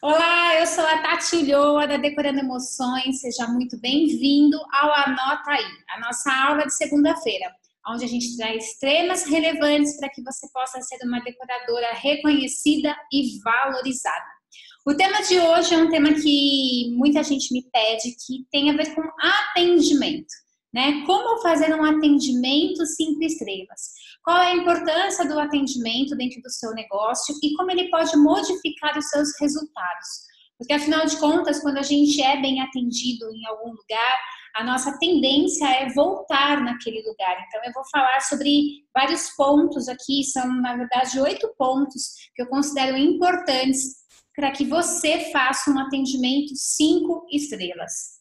Olá, eu sou a Tati Ulloa da Decorando Emoções. Seja muito bem-vindo ao Anota Aí, a nossa aula de segunda-feira, onde a gente traz temas relevantes para que você possa ser uma decoradora reconhecida e valorizada. O tema de hoje é um tema que muita gente me pede, que tem a ver com atendimento, né? Como fazer um atendimento 5 estrelas? Qual é a importância do atendimento dentro do seu negócio e como ele pode modificar os seus resultados? Porque, afinal de contas, quando a gente é bem atendido em algum lugar, a nossa tendência é voltar naquele lugar. Então, eu vou falar sobre vários pontos aqui, são, na verdade, 8 pontos que eu considero importantes para que você faça um atendimento 5 estrelas.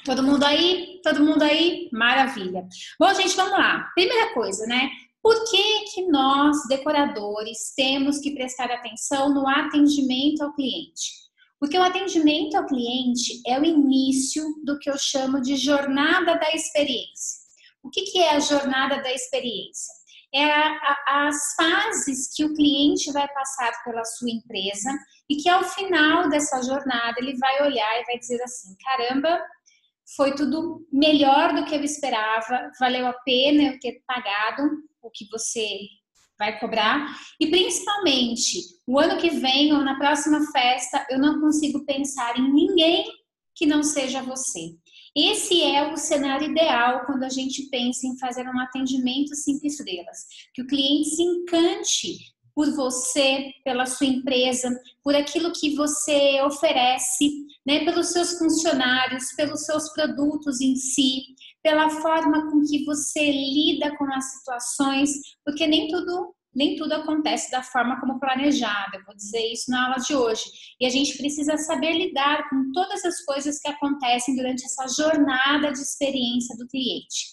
Todo mundo aí? Todo mundo aí? Maravilha. Bom, gente, vamos lá. Primeira coisa, né? Por que nós, decoradores, temos que prestar atenção no atendimento ao cliente? Porque o atendimento ao cliente é o início do que eu chamo de jornada da experiência. O que é a jornada da experiência? É as fases que o cliente vai passar pela sua empresa e que ao final dessa jornada ele vai olhar e vai dizer assim, caramba, foi tudo melhor do que eu esperava, valeu a pena eu ter pagado o que você vai cobrar. E principalmente, o ano que vem ou na próxima festa, eu não consigo pensar em ninguém que não seja você. Esse é o cenário ideal quando a gente pensa em fazer um atendimento 5 estrelas. Que o cliente se encante por você, pela sua empresa, por aquilo que você oferece, né, pelos seus funcionários, pelos seus produtos em si, pela forma com que você lida com as situações, porque nem tudo acontece da forma como planejado. Eu vou dizer isso na aula de hoje. E a gente precisa saber lidar com todas as coisas que acontecem durante essa jornada de experiência do cliente.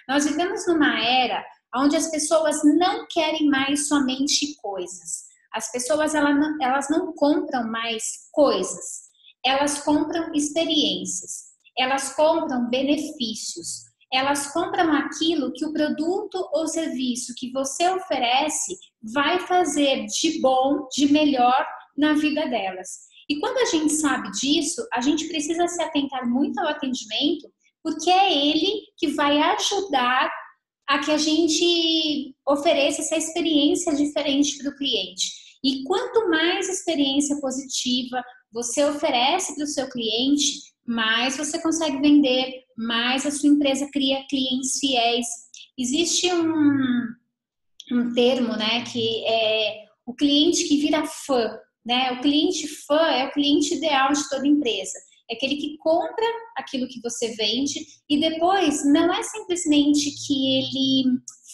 Nós vivemos numa era onde as pessoas não querem mais somente coisas. As pessoas elas não compram mais coisas, elas compram experiências, elas compram benefícios, elas compram aquilo que o produto ou serviço que você oferece vai fazer de bom, de melhor na vida delas. E quando a gente sabe disso, a gente precisa se atentar muito ao atendimento, porque é ele que vai ajudar a que a gente ofereça essa experiência diferente para o cliente. E quanto mais experiência positiva você oferece para o seu cliente, mais você consegue vender, mais a sua empresa cria clientes fiéis. Existe um termo, né, que é o cliente que vira fã, né? O cliente fã é o cliente ideal de toda empresa. É aquele que compra aquilo que você vende e depois não é simplesmente que ele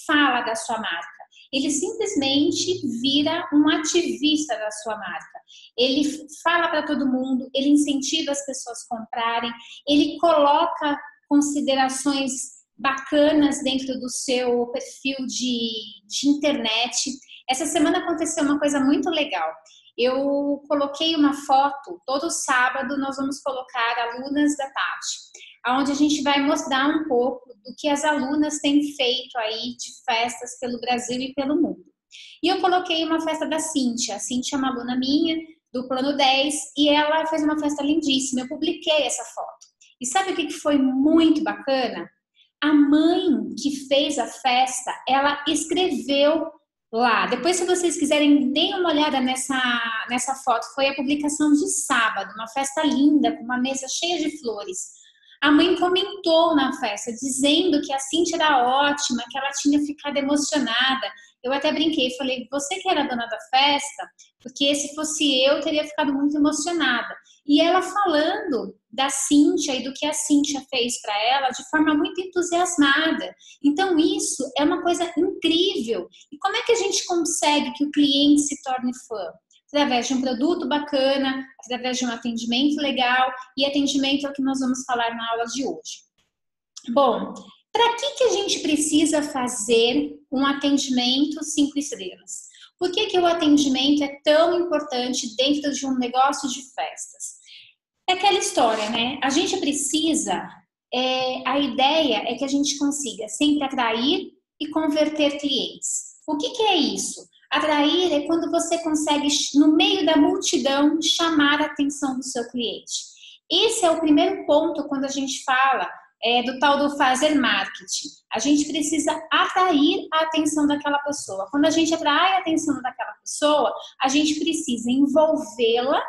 fala da sua marca. Ele simplesmente vira um ativista da sua marca. Ele fala para todo mundo, ele incentiva as pessoas a comprarem, ele coloca considerações bacanas dentro do seu perfil de internet. Essa semana aconteceu uma coisa muito legal. Eu coloquei uma foto, todo sábado nós vamos colocar alunas da Tati, onde a gente vai mostrar um pouco do que as alunas têm feito aí de festas pelo Brasil e pelo mundo. E eu coloquei uma festa da Cíntia. A Cíntia é uma aluna minha, do Plano 10, e ela fez uma festa lindíssima. Eu publiquei essa foto. E sabe o que foi muito bacana? A mãe que fez a festa, ela escreveu lá. Depois, se vocês quiserem, deem uma olhada nessa foto. Foi a publicação de sábado, uma festa linda, com uma mesa cheia de flores. A mãe comentou na festa, dizendo que a Cíntia era ótima, que ela tinha ficado emocionada. Eu até brinquei, falei, você que era a dona da festa, porque se fosse eu, teria ficado muito emocionada. E ela falando da Cíntia e do que a Cíntia fez para ela de forma muito entusiasmada. Então isso é uma coisa incrível. E como é que a gente consegue que o cliente se torne fã? Através de um produto bacana, através de um atendimento legal, e atendimento é o que nós vamos falar na aula de hoje. Bom, para que a gente precisa fazer um atendimento 5 estrelas? Por que o atendimento é tão importante dentro de um negócio de festas? É aquela história, né? A gente precisa, a ideia é que a gente consiga sempre atrair e converter clientes. O que é isso? Atrair é quando você consegue, no meio da multidão, chamar a atenção do seu cliente. Esse é o primeiro ponto quando a gente fala do tal do fazer marketing. A gente precisa atrair a atenção daquela pessoa. Quando a gente atrai a atenção daquela pessoa, a gente precisa envolvê-la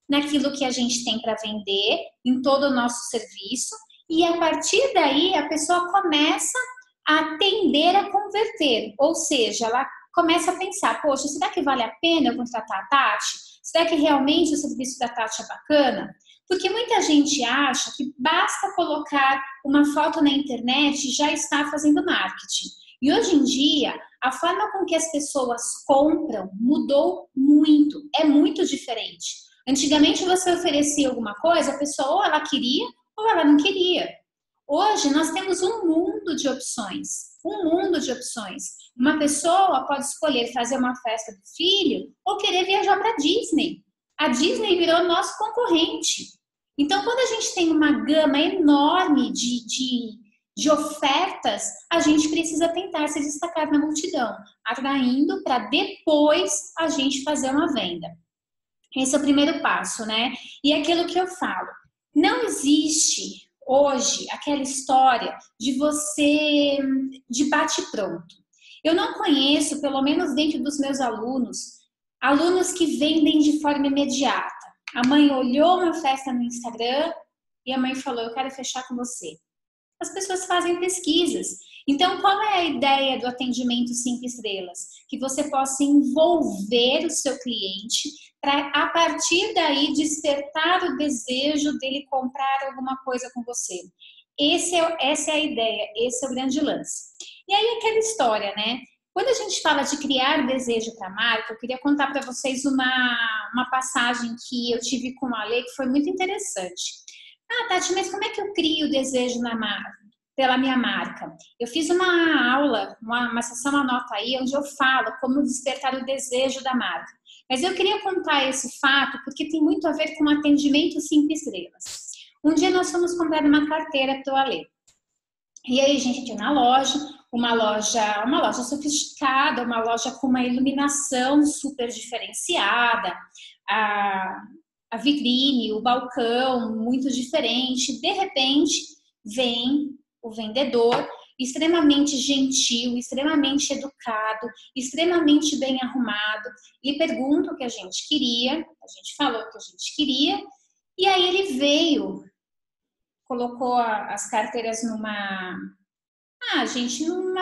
naquilo que a gente tem para vender, em todo o nosso serviço, e a partir daí a pessoa começa a tender a converter, ou seja, ela começa a pensar, poxa, será que vale a pena eu contratar a Tati? Será que realmente o serviço da Tati é bacana? Porque muita gente acha que basta colocar uma foto na internet e já está fazendo marketing. E hoje em dia, a forma com que as pessoas compram mudou muito, é muito diferente. Antigamente você oferecia alguma coisa, a pessoa ou ela queria ou ela não queria. Hoje nós temos um mundo de opções, Uma pessoa pode escolher fazer uma festa do filho ou querer viajar para a Disney. A Disney virou nosso concorrente. Então, quando a gente tem uma gama enorme de ofertas, a gente precisa tentar se destacar na multidão, atraindo para depois a gente fazer uma venda. Esse é o primeiro passo, né? E aquilo que eu falo, não existe hoje aquela história de bate-pronto. Eu não conheço, pelo menos dentro dos meus alunos que vendem de forma imediata. A mãe olhou uma festa no Instagram e a mãe falou, eu quero fechar com você. As pessoas fazem pesquisas. Então, qual é a ideia do atendimento 5 estrelas? Que você possa envolver o seu cliente para, a partir daí, despertar o desejo dele comprar alguma coisa com você. Essa é a ideia, esse é o grande lance. E aí, aquela história, né? Quando a gente fala de criar desejo para a marca, eu queria contar para vocês uma passagem que eu tive com a Ale, que foi muito interessante. Ah, Tati, mas como é que eu crio o desejo pela minha marca? Eu fiz uma aula, uma sessão Anota Aí, onde eu falo como despertar o desejo da marca. Mas eu queria contar esse fato porque tem muito a ver com atendimento 5 estrelas. Um dia nós fomos comprar uma carteira para o Ale. E aí a gente tinha na loja, uma loja sofisticada, uma loja com uma iluminação super diferenciada, a vitrine, o balcão muito diferente. De repente, vem o vendedor, extremamente gentil, extremamente educado, extremamente bem arrumado, e pergunta o que a gente queria, a gente falou o que a gente queria, e aí ele veio, colocou as carteiras numa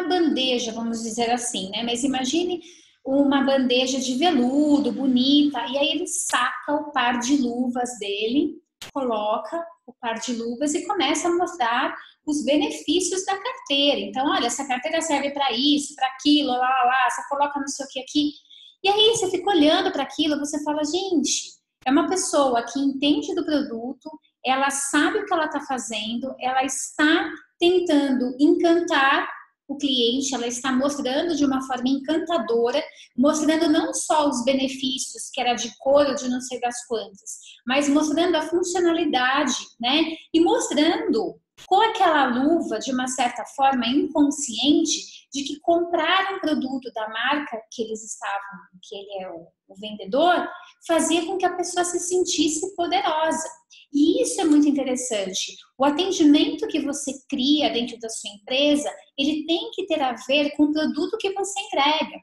bandeja, vamos dizer assim, né? Mas imagine uma bandeja de veludo, bonita, e aí ele saca o par de luvas dele, coloca o par de luvas e começa a mostrar os benefícios da carteira. Então, olha, essa carteira serve para isso, para aquilo, lá, você coloca não sei o que aqui. E aí você fica olhando para aquilo, você fala, gente, é uma pessoa que entende do produto, ela sabe o que ela está fazendo, ela está tentando encantar o cliente, ela está mostrando de uma forma encantadora, mostrando não só os benefícios, que era de cor ou de não sei das quantas, mas mostrando a funcionalidade, né? E mostrando com aquela luva, de uma certa forma inconsciente, de que comprar um produto da marca que ele é o vendedor, fazia com que a pessoa se sentisse poderosa. E isso é muito interessante. O atendimento que você cria dentro da sua empresa, ele tem que ter a ver com o produto que você entrega.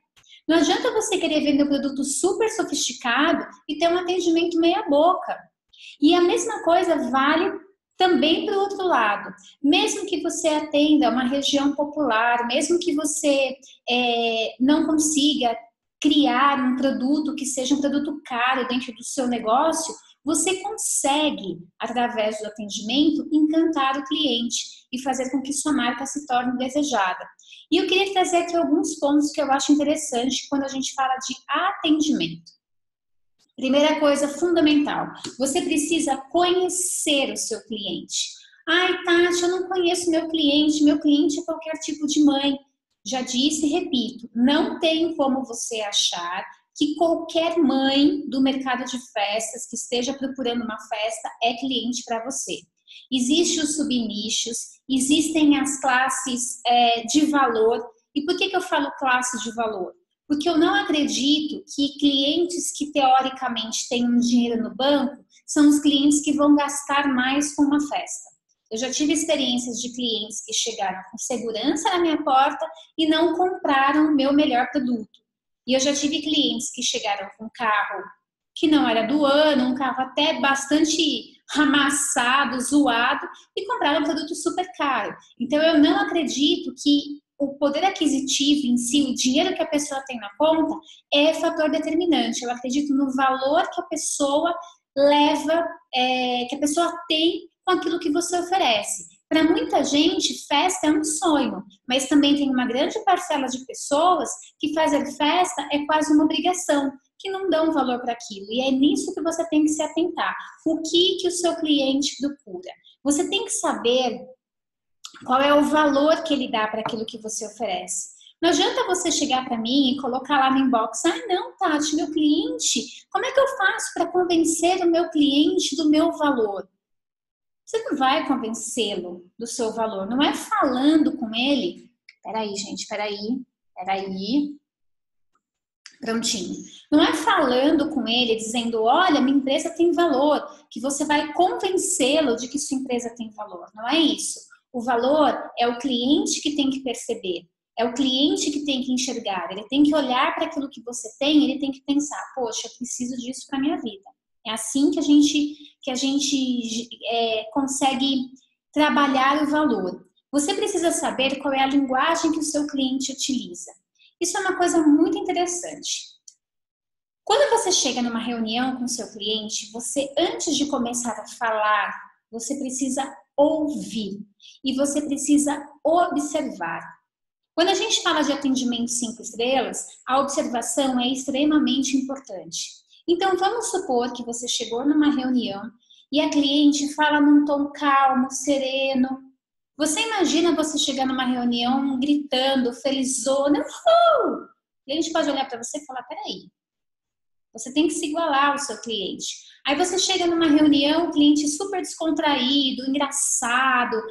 Não adianta você querer vender um produto super sofisticado e ter um atendimento meia boca. E a mesma coisa vale também para o outro lado. Mesmo que você atenda uma região popular, mesmo que você não consiga criar um produto que seja um produto caro dentro do seu negócio, você consegue, através do atendimento, encantar o cliente e fazer com que sua marca se torne desejada. E eu queria trazer aqui alguns pontos que eu acho interessante quando a gente fala de atendimento. Primeira coisa fundamental, você precisa conhecer o seu cliente. Ai, Tati, eu não conheço meu cliente é qualquer tipo de mãe. Já disse e repito, não tem como você achar que qualquer mãe do mercado de festas que esteja procurando uma festa é cliente para você. Existem os subnichos, existem as classes de valor. E por que eu falo classe de valor? Porque eu não acredito que clientes que teoricamente têm um dinheiro no banco são os clientes que vão gastar mais com uma festa. Eu já tive experiências de clientes que chegaram com segurança na minha porta e não compraram o meu melhor produto. E eu já tive clientes que chegaram com um carro que não era do ano, um carro até bastante amassado, zoado, e compraram um produto super caro. Então eu não acredito que o poder aquisitivo em si, o dinheiro que a pessoa tem na conta, é fator determinante. Eu acredito no valor que a pessoa leva, que a pessoa tem com aquilo que você oferece. Para muita gente, festa é um sonho, mas também tem uma grande parcela de pessoas que fazer festa é quase uma obrigação, que não dão valor para aquilo. E é nisso que você tem que se atentar. O que o seu cliente procura? Você tem que saber qual é o valor que ele dá para aquilo que você oferece. Não adianta você chegar para mim e colocar lá no inbox, não, Tati, meu cliente, como é que eu faço para convencer o meu cliente do meu valor? Você não vai convencê-lo do seu valor, não é falando com ele. Peraí, gente, peraí. Prontinho. Não é falando com ele, dizendo, olha, minha empresa tem valor, que você vai convencê-lo de que sua empresa tem valor. Não é isso. O valor é o cliente que tem que perceber. É o cliente que tem que enxergar. Ele tem que olhar para aquilo que você tem, ele tem que pensar, poxa, eu preciso disso para minha vida. É assim que a gente consegue trabalhar o valor. Você precisa saber qual é a linguagem que o seu cliente utiliza. Isso é uma coisa muito interessante. Quando você chega numa reunião com o seu cliente, você, antes de começar a falar, você precisa ouvir e você precisa observar. Quando a gente fala de atendimento 5 estrelas, a observação é extremamente importante. Então, vamos supor que você chegou numa reunião e a cliente fala num tom calmo, sereno. Você imagina você chegar numa reunião gritando, felizona, uhul! E a gente pode olhar para você e falar, peraí, você tem que se igualar ao seu cliente. Aí você chega numa reunião, o cliente super descontraído, engraçado.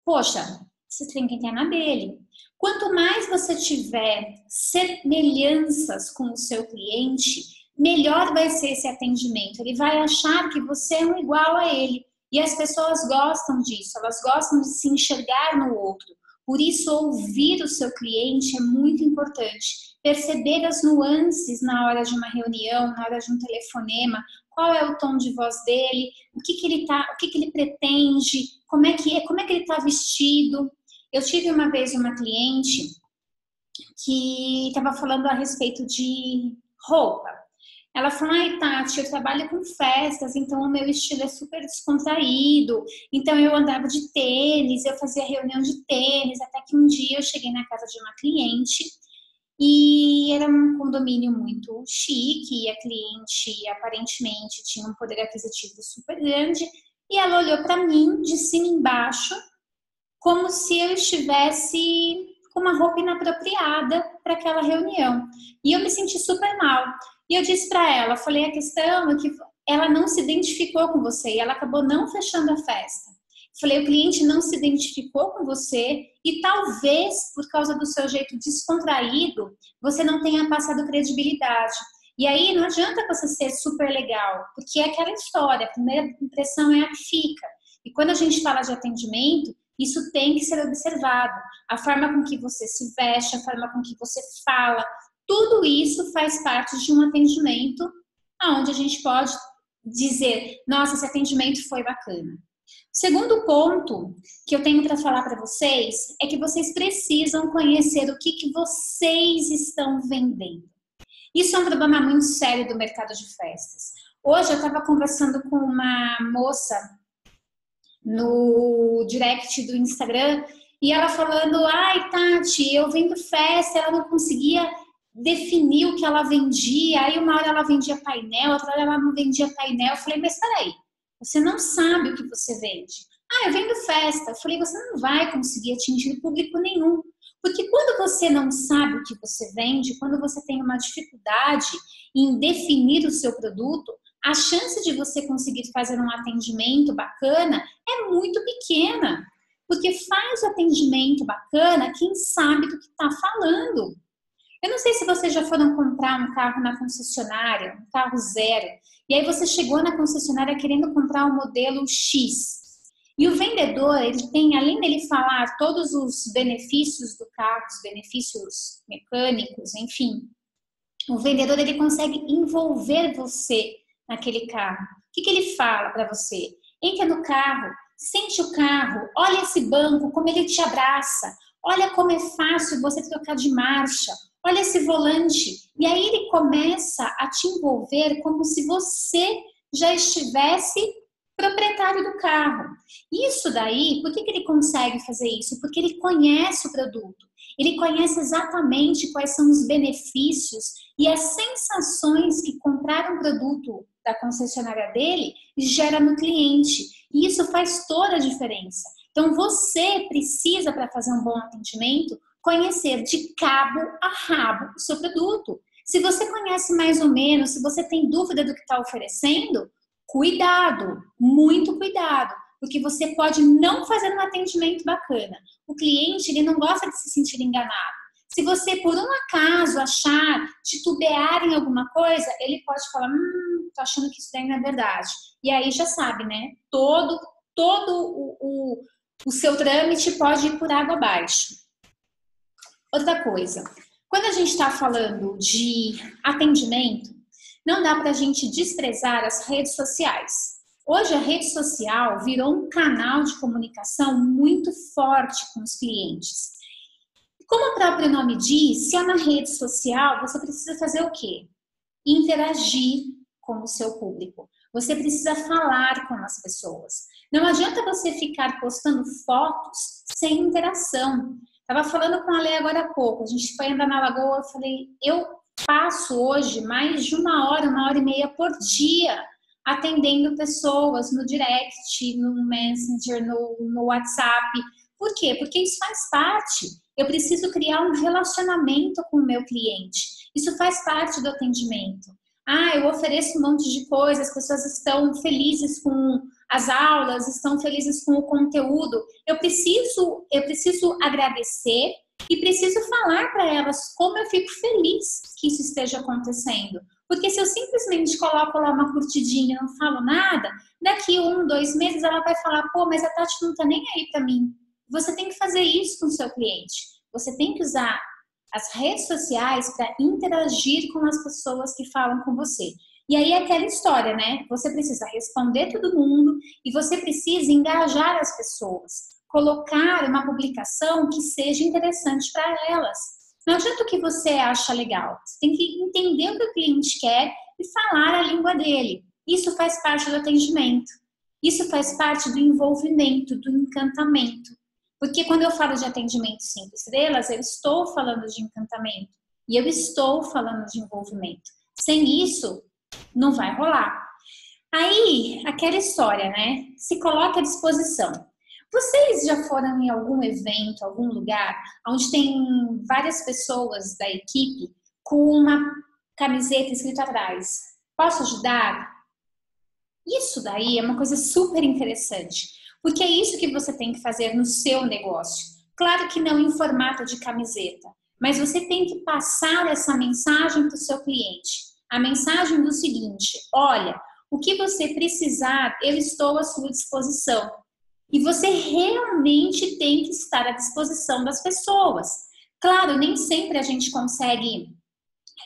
Poxa, você tem que entrar na dele. Quanto mais você tiver semelhanças com o seu cliente, melhor vai ser esse atendimento. Ele vai achar que você é um igual a ele. E as pessoas gostam disso, elas gostam de se enxergar no outro. Por isso, ouvir o seu cliente é muito importante. Perceber as nuances na hora de uma reunião, na hora de um telefonema, qual é o tom de voz dele, o que ele pretende, como é que ele está vestido. Eu tive uma vez uma cliente que estava falando a respeito de roupa. Ela falou, ai Tati, eu trabalho com festas, então o meu estilo é super descontraído, então eu andava de tênis, eu fazia reunião de tênis, até que um dia eu cheguei na casa de uma cliente e era um condomínio muito chique e a cliente aparentemente tinha um poder aquisitivo super grande e ela olhou para mim de cima e embaixo como se eu estivesse com uma roupa inapropriada para aquela reunião. E eu me senti super mal. E eu disse para ela, falei, a questão é que ela não se identificou com você e ela acabou não fechando a festa. Falei, o cliente não se identificou com você e talvez, por causa do seu jeito descontraído, você não tenha passado credibilidade. E aí não adianta você ser super legal, porque é aquela história, a primeira impressão é a que fica. E quando a gente fala de atendimento, isso tem que ser observado. A forma com que você se veste, a forma com que você fala, tudo isso faz parte de um atendimento onde a gente pode dizer, nossa, esse atendimento foi bacana. O segundo ponto que eu tenho para falar para vocês é que vocês precisam conhecer o que vocês estão vendendo. Isso é um problema muito sério do mercado de festas. Hoje eu estava conversando com uma moça no direct do Instagram e ela falando, ai Tati, eu vendo festa, ela não conseguia definir o que ela vendia, aí uma hora ela vendia painel, outra hora ela não vendia painel. Eu falei, mas peraí, você não sabe o que você vende. Ah, eu vendo festa. Eu falei, você não vai conseguir atingir público nenhum. Porque quando você não sabe o que você vende, quando você tem uma dificuldade em definir o seu produto, a chance de você conseguir fazer um atendimento bacana é muito pequena. Porque faz o atendimento bacana quem sabe do que está falando. Eu não sei se vocês já foram comprar um carro na concessionária, um carro zero, e aí você chegou na concessionária querendo comprar o modelo X. E o vendedor, ele tem, além dele falar todos os benefícios do carro, os benefícios mecânicos, enfim, o vendedor, ele consegue envolver você naquele carro. O que ele fala para você? Entra no carro, sente o carro, olha esse banco, como ele te abraça, olha como é fácil você trocar de marcha, olha esse volante. E aí ele começa a te envolver como se você já estivesse proprietário do carro. Isso daí, por que ele consegue fazer isso? Porque ele conhece o produto. Ele conhece exatamente quais são os benefícios e as sensações que comprar um produto da concessionária dele gera no cliente. E isso faz toda a diferença. Então, você precisa, para fazer um bom atendimento, conhecer de cabo a rabo o seu produto. Se você conhece mais ou menos, se você tem dúvida do que está oferecendo, cuidado, muito cuidado, porque você pode não fazer um atendimento bacana. O cliente, ele não gosta de se sentir enganado. Se você, por um acaso, achar, titubear em alguma coisa, ele pode falar, tô achando que isso daí não é verdade. E aí já sabe, né? Todo o seu trâmite pode ir por água abaixo. Outra coisa, quando a gente está falando de atendimento, não dá para a gente desprezar as redes sociais. Hoje a rede social virou um canal de comunicação muito forte com os clientes. Como o próprio nome diz, se é uma rede social, você precisa fazer o quê? Interagir com o seu público. Você precisa falar com as pessoas. Não adianta você ficar postando fotos sem interação. Estava falando com a Lê agora há pouco, a gente foi andar na lagoa, eu falei, eu passo hoje mais de 1 hora e meia por dia atendendo pessoas no direct, no Messenger, no WhatsApp. Por quê? Porque isso faz parte. Eu preciso criar um relacionamento com o meu cliente. Isso faz parte do atendimento. Eu ofereço um monte de coisa, as pessoas estão felizes com as aulas, estão felizes com o conteúdo. Eu preciso agradecer e preciso falar para elas como eu fico feliz que isso esteja acontecendo. Porque se eu simplesmente coloco lá uma curtidinha e não falo nada, daqui 1, 2 meses ela vai falar, pô, mas a Tati não tá nem aí para mim. Você tem que fazer isso com o seu cliente. Você tem que usar as redes sociais para interagir com as pessoas que falam com você. E aí é aquela história, né? Você precisa responder todo mundo e você precisa engajar as pessoas. Colocar uma publicação que seja interessante para elas. Não adianta o que você acha legal. Você tem que entender o que o cliente quer e falar a língua dele. Isso faz parte do atendimento. Isso faz parte do envolvimento, do encantamento. Porque quando eu falo de atendimento 5 estrelas, eu estou falando de encantamento. E eu estou falando de envolvimento. Sem isso, não vai rolar. Aí, aquela história, né? Se coloca à disposição. Vocês já foram em algum evento, algum lugar, onde tem várias pessoas da equipe com uma camiseta escrita atrás? Posso ajudar? Isso daí é uma coisa super interessante, porque é isso que você tem que fazer no seu negócio. Claro que não em formato de camiseta, mas você tem que passar essa mensagem para o seu cliente. A mensagem do seguinte, olha, o que você precisar, eu estou à sua disposição. E você realmente tem que estar à disposição das pessoas. Claro, nem sempre a gente consegue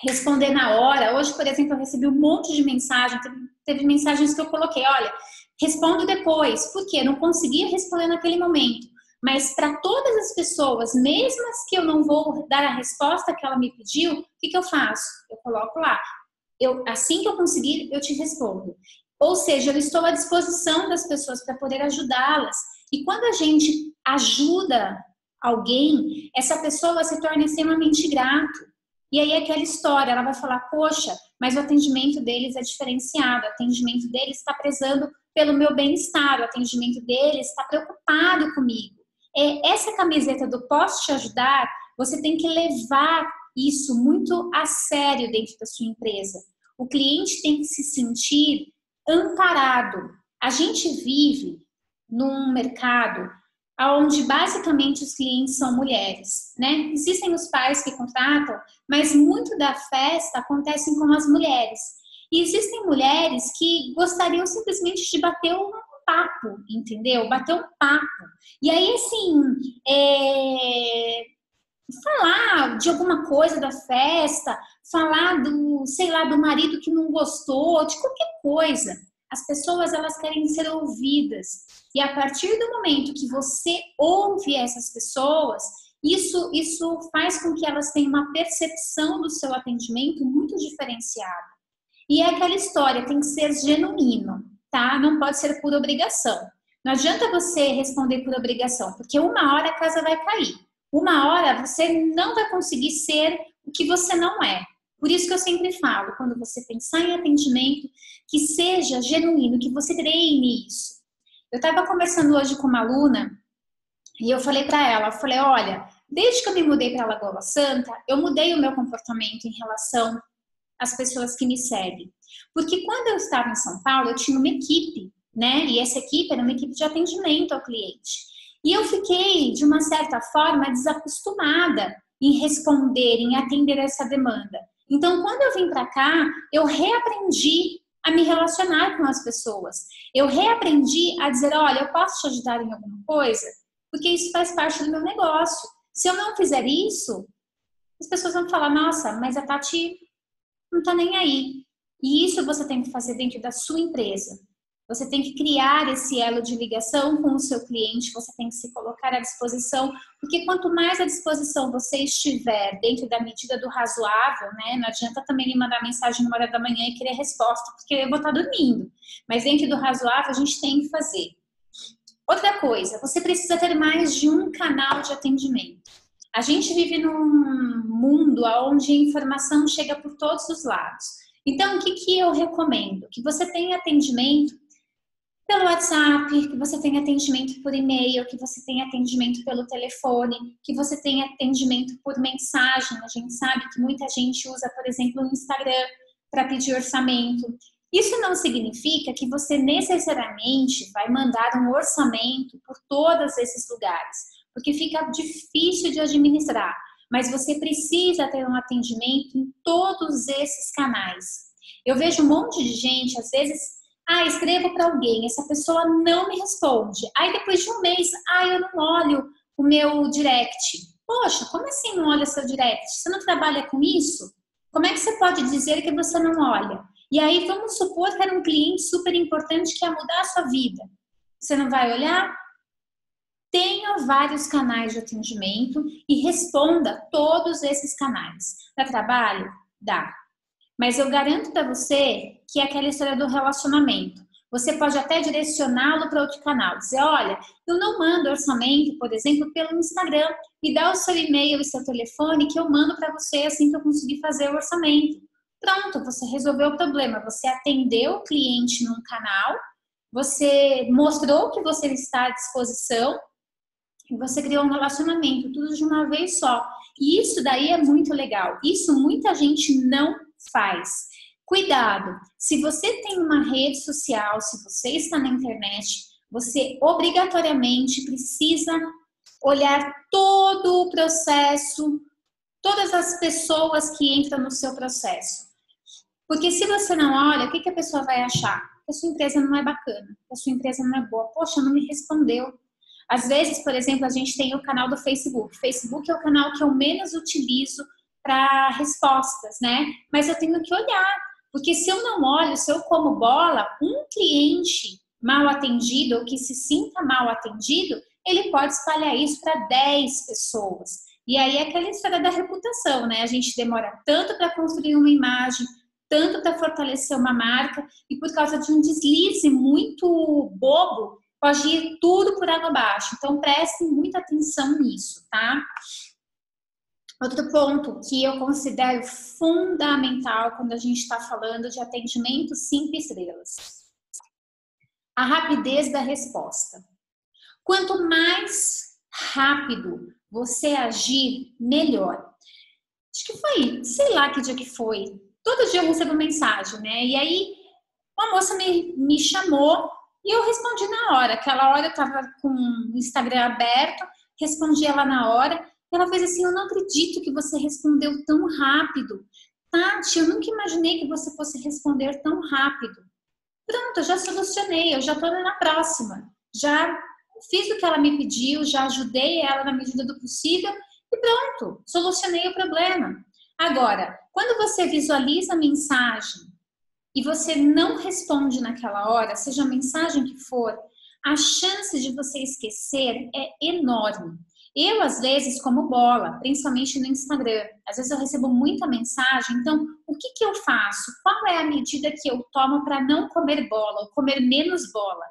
responder na hora. Hoje, por exemplo, eu recebi um monte de mensagem, teve mensagens que eu coloquei, olha, respondo depois. Por quê? Eu não conseguia responder naquele momento. Mas para todas as pessoas, mesmo as que eu não vou dar a resposta que ela me pediu, o que eu faço? Eu coloco lá. Assim que eu conseguir, eu te respondo. Ou seja, eu estou à disposição das pessoas para poder ajudá-las. E quando a gente ajuda alguém, essa pessoa se torna extremamente grato. E aí aquela história, ela vai falar, poxa, mas o atendimento deles é diferenciado, o atendimento deles está prezando pelo meu bem-estar, o atendimento deles está preocupado comigo. Essa camiseta do Posso Te Ajudar, você tem que levar isso muito a sério dentro da sua empresa. O cliente tem que se sentir amparado. A gente vive num mercado onde basicamente os clientes são mulheres, né? Existem os pais que contratam, mas muito da festa acontece com as mulheres. E existem mulheres que gostariam simplesmente de bater um papo, entendeu? Bater um papo. E aí, assim, falar de alguma coisa da festa, falar do, sei lá, do marido que não gostou, de qualquer coisa. As pessoas, elas querem ser ouvidas. E a partir do momento que você ouve essas pessoas, isso faz com que elas tenham uma percepção do seu atendimento muito diferenciada. E é aquela história, tem que ser genuíno, tá? Não pode ser por obrigação. Não adianta você responder por obrigação, porque uma hora a casa vai cair. Uma hora você não vai conseguir ser o que você não é. Por isso que eu sempre falo, quando você pensar em atendimento, que seja genuíno, que você treine isso. Eu estava conversando hoje com uma aluna e eu falei para ela, eu falei, olha, desde que eu me mudei para Lagoa Santa, eu mudei o meu comportamento em relação às pessoas que me seguem. Porque quando eu estava em São Paulo, eu tinha uma equipe, né? E essa equipe era uma equipe de atendimento ao cliente. E eu fiquei, de uma certa forma, desacostumada em responder, em atender essa demanda. Então, quando eu vim para cá, eu reaprendi a me relacionar com as pessoas. Eu reaprendi a dizer, olha, eu posso te ajudar em alguma coisa? Porque isso faz parte do meu negócio. Se eu não fizer isso, as pessoas vão falar, nossa, mas a Tati não tá nem aí. E isso você tem que fazer dentro da sua empresa. Você tem que criar esse elo de ligação com o seu cliente, você tem que se colocar à disposição, porque quanto mais à disposição você estiver dentro da medida do razoável, né? Não adianta também me mandar mensagem na hora da manhã e querer resposta, porque eu vou estar dormindo. Mas dentro do razoável a gente tem que fazer. Outra coisa, você precisa ter mais de um canal de atendimento. A gente vive num mundo onde a informação chega por todos os lados. Então, o que eu recomendo? Que você tenha atendimento pelo WhatsApp, que você tenha atendimento por e-mail, que você tenha atendimento pelo telefone, que você tenha atendimento por mensagem. A gente sabe que muita gente usa, por exemplo, o Instagram para pedir orçamento. Isso não significa que você necessariamente vai mandar um orçamento por todos esses lugares, porque fica difícil de administrar. Mas você precisa ter um atendimento em todos esses canais. Eu vejo um monte de gente, às vezes, escrevo para alguém, essa pessoa não me responde. Aí depois de um mês, eu não olho o meu direct. Poxa, como assim não olha seu direct? Você não trabalha com isso? Como é que você pode dizer que você não olha? E aí vamos supor que era um cliente super importante que ia mudar a sua vida. Você não vai olhar? Tenha vários canais de atendimento e responda todos esses canais. Dá trabalho? Dá. Mas eu garanto para você que é aquela história do relacionamento. Você pode até direcioná-lo para outro canal. Dizer, olha, eu não mando orçamento, por exemplo, pelo Instagram. Me dá o seu e-mail e seu telefone que eu mando para você assim que eu conseguir fazer o orçamento. Pronto, você resolveu o problema. Você atendeu o cliente num canal, você mostrou que você está à disposição e você criou um relacionamento, tudo de uma vez só. E isso daí é muito legal. Isso muita gente não faz. Cuidado, se você tem uma rede social, se você está na internet, você obrigatoriamente precisa olhar todo o processo, todas as pessoas que entram no seu processo. Porque se você não olha, o que a pessoa vai achar? Que a sua empresa não é bacana, que a sua empresa não é boa. Poxa, não me respondeu. Às vezes, por exemplo, a gente tem o canal do Facebook. Facebook é o canal que eu menos utilizo para respostas, né? Mas eu tenho que olhar, porque se eu não olho, se eu como bola, um cliente mal atendido ou que se sinta mal atendido, ele pode espalhar isso para 10 pessoas. E aí é aquela história da reputação, né? A gente demora tanto para construir uma imagem, tanto para fortalecer uma marca, e por causa de um deslize muito bobo, pode ir tudo por água abaixo. Então, prestem muita atenção nisso, tá? Outro ponto que eu considero fundamental quando a gente está falando de atendimento 5 estrelas. A rapidez da resposta. Quanto mais rápido você agir, melhor. Acho que foi, sei lá que dia que foi. Todo dia eu recebo mensagem, né? E aí, uma moça me chamou E eu respondi na hora. Aquela hora eu estava com o Instagram aberto, respondi ela na hora. E ela fez assim, eu não acredito que você respondeu tão rápido. Tati, eu nunca imaginei que você fosse responder tão rápido. Pronto, eu já solucionei, eu já estou na próxima. Já fiz o que ela me pediu, já ajudei ela na medida do possível e pronto, solucionei o problema. Agora, quando você visualiza a mensagem e você não responde naquela hora, seja a mensagem que for, a chance de você esquecer é enorme. Eu, às vezes, como bola, principalmente no Instagram. Às vezes eu recebo muita mensagem, então, o que que eu faço? Qual é a medida que eu tomo para não comer bola, ou comer menos bola?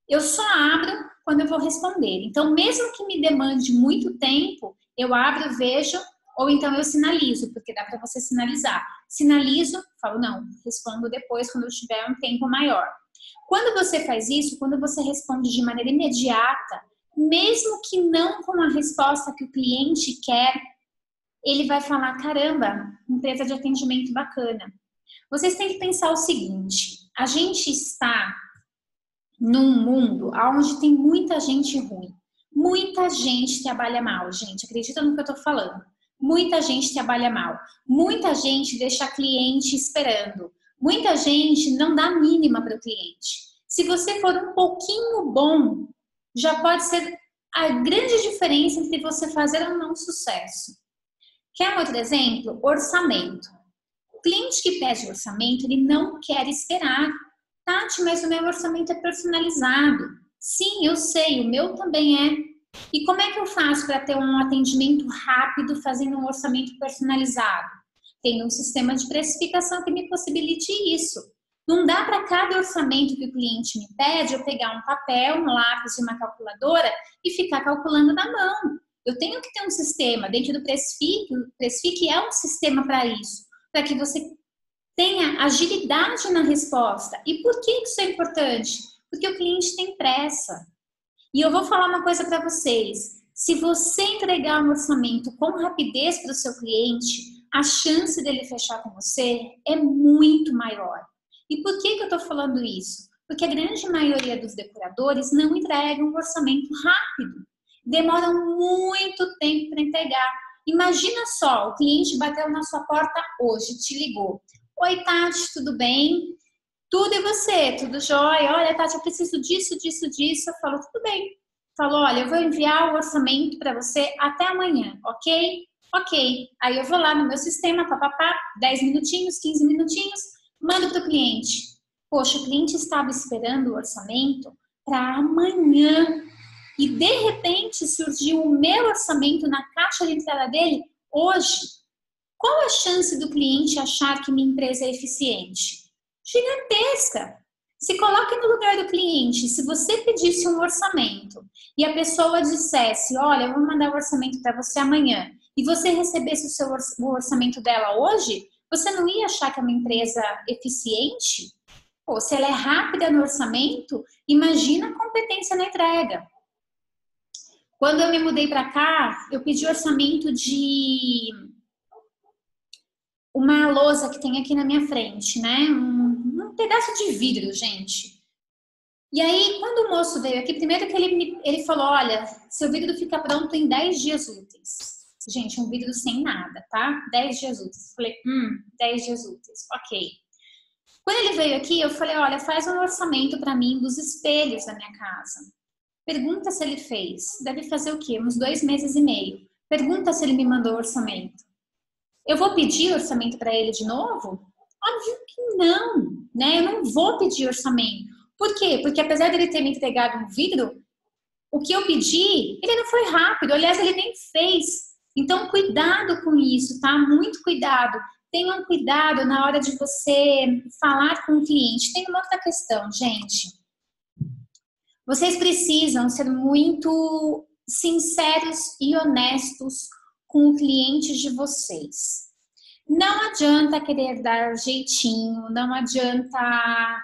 Eu só abro quando eu vou responder. Então, mesmo que me demande muito tempo, eu abro, vejo, ou então eu sinalizo, porque dá para você sinalizar. Sinalizo, falo, não, respondo depois, quando eu tiver um tempo maior. Quando você faz isso, quando você responde de maneira imediata, mesmo que não com a resposta que o cliente quer, ele vai falar, caramba, empresa de atendimento bacana. Vocês têm que pensar o seguinte, a gente está num mundo onde tem muita gente ruim. Muita gente trabalha mal, gente. Acredita no que eu tô falando. Muita gente trabalha mal. Muita gente deixa cliente esperando. Muita gente não dá mínima para o cliente. Se você for um pouquinho bom, já pode ser a grande diferença entre você fazer ou não sucesso. Quer um outro exemplo? Orçamento. O cliente que pede orçamento, ele não quer esperar. Tati, mas o meu orçamento é personalizado. Sim, eu sei, o meu também é. E como é que eu faço para ter um atendimento rápido fazendo um orçamento personalizado? Tendo um sistema de precificação que me possibilite isso. Não dá para cada orçamento que o cliente me pede eu pegar um papel, um lápis e uma calculadora e ficar calculando na mão. Eu tenho que ter um sistema dentro do Precifique. O Precifique é um sistema para isso, para que você tenha agilidade na resposta. E por que isso é importante? Porque o cliente tem pressa. E eu vou falar uma coisa para vocês. Se você entregar um orçamento com rapidez para o seu cliente, a chance dele fechar com você é muito maior. E por que eu estou falando isso? Porque a grande maioria dos decoradores não entregam um orçamento rápido. Demoram muito tempo para entregar. Imagina só, o cliente bateu na sua porta hoje, te ligou. Oi, Tati, tudo bem? Tudo e você? Tudo jóia? Olha, Tati, eu preciso disso, disso, disso. Eu falo, tudo bem. Falou, olha, eu vou enviar o orçamento para você até amanhã, ok? Ok. Aí eu vou lá no meu sistema, papapá, 10 minutinhos, 15 minutinhos, mando para o cliente. Poxa, o cliente estava esperando o orçamento para amanhã. E, de repente, surgiu o meu orçamento na caixa de entrada dele hoje. Qual a chance do cliente achar que minha empresa é eficiente? Gigantesca. Se coloque no lugar do cliente. Se você pedisse um orçamento e a pessoa dissesse, olha, eu vou mandar o orçamento para você amanhã, e você recebesse o orçamento dela hoje, você não ia achar que é uma empresa eficiente? Pô, se ela é rápida no orçamento, imagina a competência na entrega. Quando eu me mudei para cá, eu pedi orçamento de uma lousa que tem aqui na minha frente, né? Um pedaço de vidro, gente. E aí, quando o moço veio aqui, primeiro que ele falou, olha, seu vidro fica pronto em 10 dias úteis. Gente, um vidro sem nada, tá? 10 dias úteis. Falei, 10 dias úteis, ok. Quando ele veio aqui, eu falei, olha, faz um orçamento para mim dos espelhos da minha casa. Pergunta se ele fez. Deve fazer o quê? Uns 2 meses e meio. Pergunta se ele me mandou orçamento. Eu vou pedir orçamento para ele de novo? Óbvio que não, né? Eu não vou pedir orçamento. Por quê? Porque apesar dele ter me entregado um vidro, o que eu pedi, ele não foi rápido. Aliás, ele nem fez. Então, cuidado com isso, tá? Muito cuidado. Tenham cuidado na hora de você falar com o cliente. Tem uma outra questão, gente. Vocês precisam ser muito sinceros e honestos com o cliente de vocês. Não adianta querer dar jeitinho, não adianta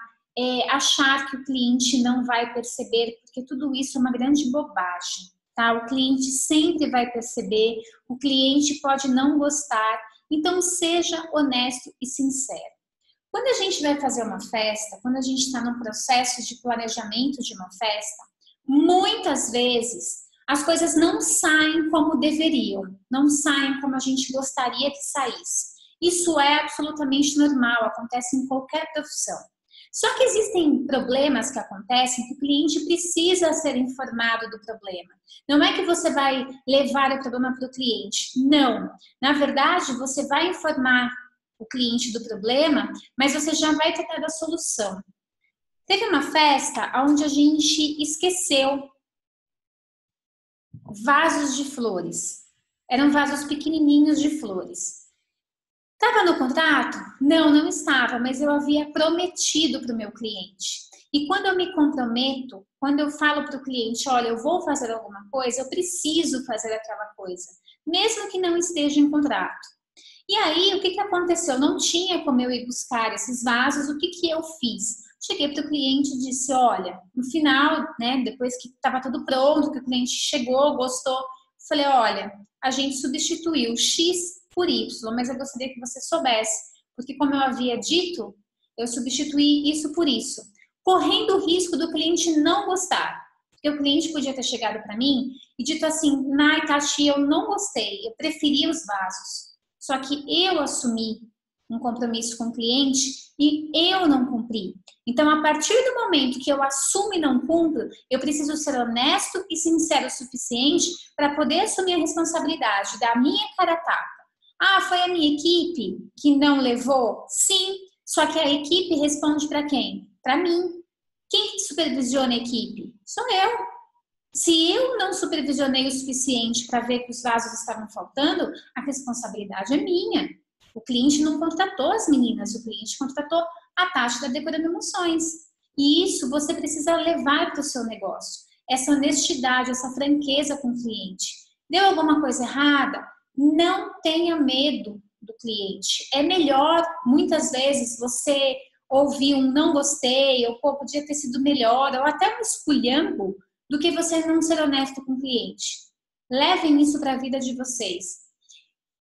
achar que o cliente não vai perceber, porque tudo isso é uma grande bobagem, tá? O cliente sempre vai perceber, o cliente pode não gostar, então seja honesto e sincero. Quando a gente vai fazer uma festa, quando a gente está no processo de planejamento de uma festa, muitas vezes as coisas não saem como deveriam, não saem como a gente gostaria que saísse. Isso é absolutamente normal, acontece em qualquer profissão. Só que existem problemas que acontecem que o cliente precisa ser informado do problema. Não é que você vai levar o problema para o cliente, não. Na verdade, você vai informar o cliente do problema, mas você já vai tratar da solução. Teve uma festa onde a gente esqueceu vasos de flores. Eram vasos pequenininhos de flores. Estava no contrato? Não, não estava, mas eu havia prometido para o meu cliente. E quando eu me comprometo, quando eu falo para o cliente, olha, eu vou fazer alguma coisa, eu preciso fazer aquela coisa, mesmo que não esteja em contrato. E aí, o que aconteceu? Não tinha como eu ir buscar esses vasos, o que eu fiz? Cheguei para o cliente e disse, olha, no final, né, depois que estava tudo pronto, que o cliente chegou, gostou, falei, olha, a gente substituiu X por Y, mas eu gostaria que você soubesse, porque como eu havia dito, eu substituí isso por isso, correndo o risco do cliente não gostar. Porque o cliente podia ter chegado para mim e dito assim, Nai, Tati, eu não gostei, eu preferi os vasos. Só que eu assumi um compromisso com o cliente e eu não cumpri. Então, a partir do momento que eu assumo e não cumpro, eu preciso ser honesto e sincero o suficiente para poder assumir a responsabilidade da minha cara a tapa. Ah, foi a minha equipe que não levou? Sim, só que a equipe responde para quem? Para mim. Quem supervisiona a equipe? Sou eu. Se eu não supervisionei o suficiente para ver que os vasos estavam faltando, a responsabilidade é minha. O cliente não contratou as meninas, o cliente contratou a Tati da Decorando Emoções. E isso você precisa levar para o seu negócio. Essa honestidade, essa franqueza com o cliente. Deu alguma coisa errada? Não tenha medo do cliente. É melhor, muitas vezes, você ouvir um não gostei, ou pô, podia ter sido melhor, ou até um esculhambo, do que você não ser honesto com o cliente. Levem isso para a vida de vocês.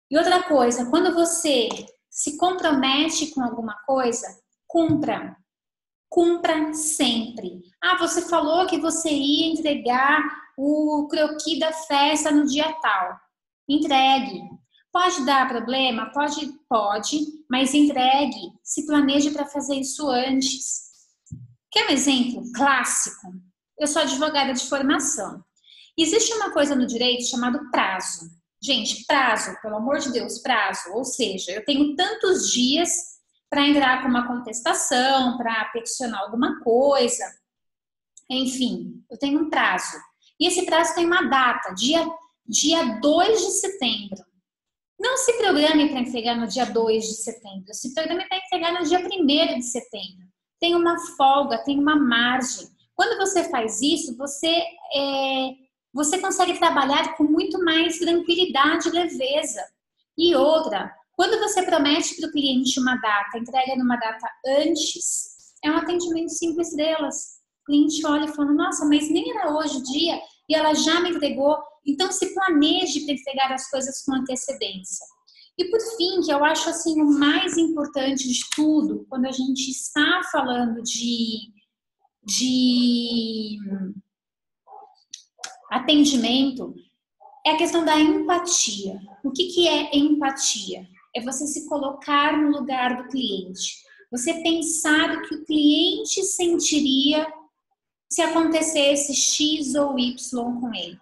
E outra coisa, quando você se compromete com alguma coisa, cumpra. Cumpra sempre. Ah, você falou que você ia entregar o croquis da festa no dia tal. Entregue. Pode dar problema? Pode, mas entregue. Se planeje para fazer isso antes. Quer um exemplo clássico? Eu sou advogada de formação. Existe uma coisa no direito chamado prazo. Gente, prazo, pelo amor de Deus, prazo. Ou seja, eu tenho tantos dias para entrar com uma contestação, para peticionar alguma coisa. Enfim, eu tenho um prazo. E esse prazo tem uma data, dia 2 de setembro. Não se programe para entregar no dia 2 de setembro. Se programe para entregar no dia 1º de setembro. Tem uma folga, tem uma margem. Quando você faz isso, você consegue trabalhar com muito mais tranquilidade e leveza. E outra, quando você promete para o cliente uma data, entrega numa data antes, é um atendimento 5 estrelas. O cliente olha e fala, nossa, mas nem era hoje o dia e ela já me entregou. Então, se planeje para entregar as coisas com antecedência. E por fim, que eu acho assim o mais importante de tudo, quando a gente está falando de atendimento, é a questão da empatia. O que é empatia? É você se colocar no lugar do cliente. Você pensar o que o cliente sentiria se acontecesse X ou Y com ele.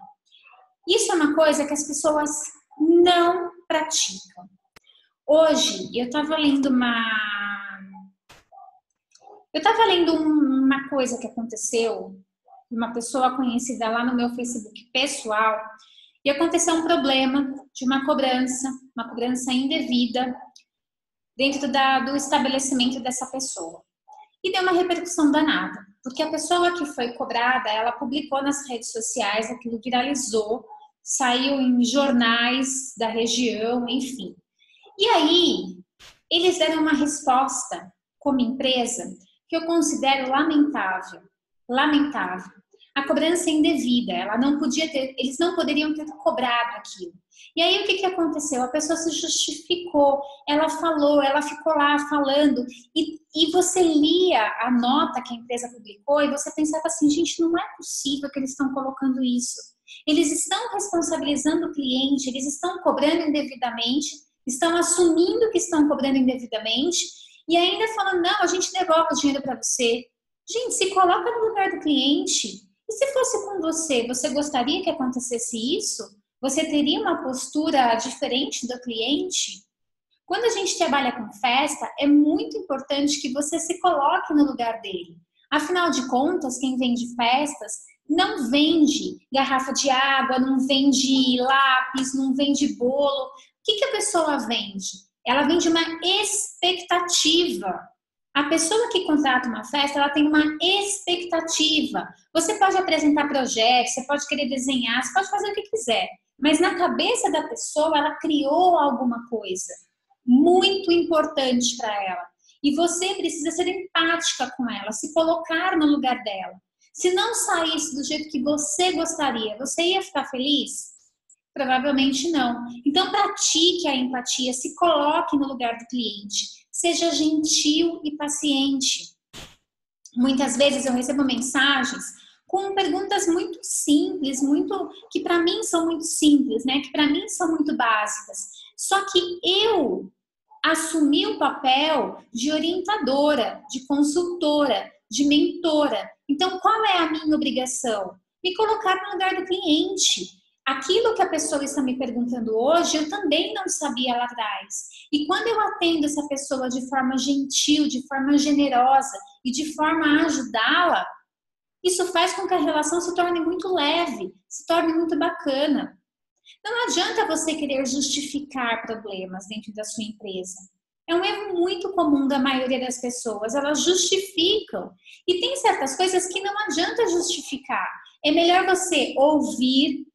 Isso é uma coisa que as pessoas não praticam. Hoje, eu estava lendo uma coisa que aconteceu, uma pessoa conhecida lá no meu Facebook pessoal, e aconteceu um problema de uma cobrança indevida dentro do estabelecimento dessa pessoa. E deu uma repercussão danada, porque a pessoa que foi cobrada, ela publicou nas redes sociais, aquilo viralizou, saiu em jornais da região, enfim. E aí, eles deram uma resposta como empresa que eu considero lamentável. Lamentável. a cobrança é indevida, ela não podia ter, eles não poderiam ter cobrado aquilo. E aí o que aconteceu? A pessoa se justificou, ela falou, ela ficou lá falando, e você lia a nota que a empresa publicou e você pensava assim, gente, não é possível que eles estão colocando isso. Eles estão responsabilizando o cliente, eles estão cobrando indevidamente, estão assumindo que estão cobrando indevidamente e ainda falando, não, a gente devolve o dinheiro para você. Gente, se coloca no lugar do cliente. E se fosse com você, você gostaria que acontecesse isso? Você teria uma postura diferente do cliente? Quando a gente trabalha com festa, é muito importante que você se coloque no lugar dele. Afinal de contas, quem vende festas não vende garrafa de água, não vende lápis, não vende bolo. O que a pessoa vende? Ela vende uma expectativa. A pessoa que contrata uma festa, ela tem uma expectativa. Você pode apresentar projetos, você pode querer desenhar, você pode fazer o que quiser. Mas na cabeça da pessoa, ela criou alguma coisa muito importante para ela. E você precisa ser empática com ela, se colocar no lugar dela. Se não saísse do jeito que você gostaria, você ia ficar feliz? Provavelmente não. Então, pratique a empatia, se coloque no lugar do cliente. Seja gentil e paciente. Muitas vezes eu recebo mensagens com perguntas muito simples, que para mim são muito simples, né? Que para mim são muito básicas. Só que eu assumi o papel de orientadora, de consultora, de mentora. Então, qual é a minha obrigação? Me colocar no lugar do cliente. Aquilo que a pessoa está me perguntando hoje, eu também não sabia lá atrás. E quando eu atendo essa pessoa de forma gentil, de forma generosa e de forma a ajudá-la, isso faz com que a relação se torne muito leve, se torne muito bacana. Não adianta você querer justificar problemas dentro da sua empresa. É um erro muito comum da maioria das pessoas. Elas justificam. E tem certas coisas que não adianta justificar. É melhor você ouvir,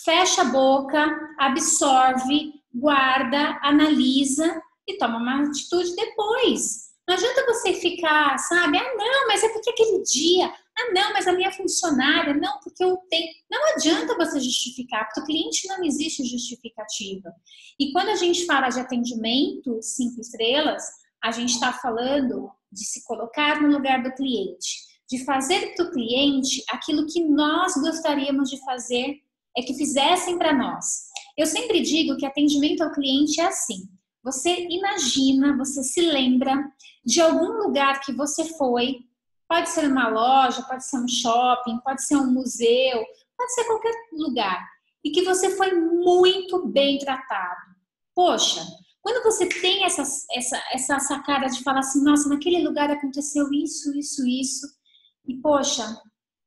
fecha a boca, absorve, guarda, analisa e toma uma atitude depois. Não adianta você ficar, sabe? Ah, não, mas é porque aquele dia. Ah, não, mas a minha funcionária. Não, porque eu tenho. Não adianta você justificar, porque o cliente não existe justificativa. E quando a gente fala de atendimento 5 estrelas, a gente está falando de se colocar no lugar do cliente, de fazer para o cliente aquilo que nós gostaríamos de fazer, é que fizessem para nós. Eu sempre digo que atendimento ao cliente é assim. Você imagina, você se lembra de algum lugar que você foi, pode ser uma loja, pode ser um shopping, pode ser um museu, pode ser qualquer lugar, e que você foi muito bem tratado. Poxa, quando você tem essa sacada de falar assim, nossa, naquele lugar aconteceu isso, e poxa,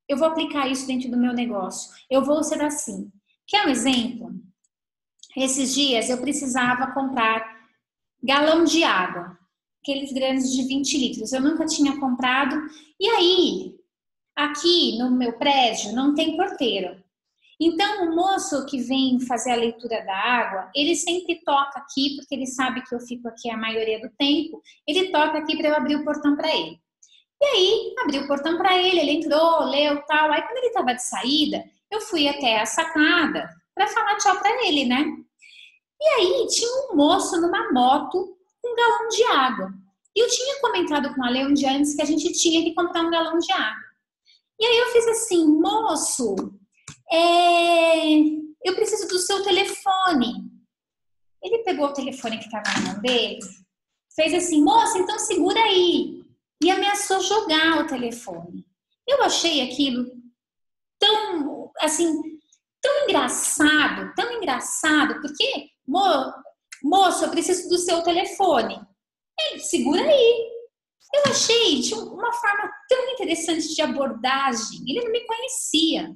eu vou aplicar isso dentro do meu negócio, eu vou ser assim. Quer um exemplo? Esses dias eu precisava comprar galão de água, aqueles grandes de 20 litros. Eu nunca tinha comprado. E aí, aqui no meu prédio, não tem porteiro. Então, o moço que vem fazer a leitura da água, ele sempre toca aqui, porque ele sabe que eu fico aqui a maioria do tempo. Ele toca aqui para eu abrir o portão para ele. E aí, abri o portão para ele, ele entrou, leu, tal. Aí, quando ele estava de saída, eu fui até a sacada para falar tchau para ele, né? E aí tinha um moço numa moto com um galão de água. E eu tinha comentado com a Lê um dia antes que a gente tinha que comprar um galão de água. E aí eu fiz assim, moço, eu preciso do seu telefone. Ele pegou o telefone que estava na mão dele, fez assim, moço, então segura aí. E ameaçou jogar o telefone. Eu achei aquilo tão, assim, tão engraçado, porque moço, eu preciso do seu telefone. Ele, segura aí. Eu achei de uma forma tão interessante de abordagem. Ele não me conhecia.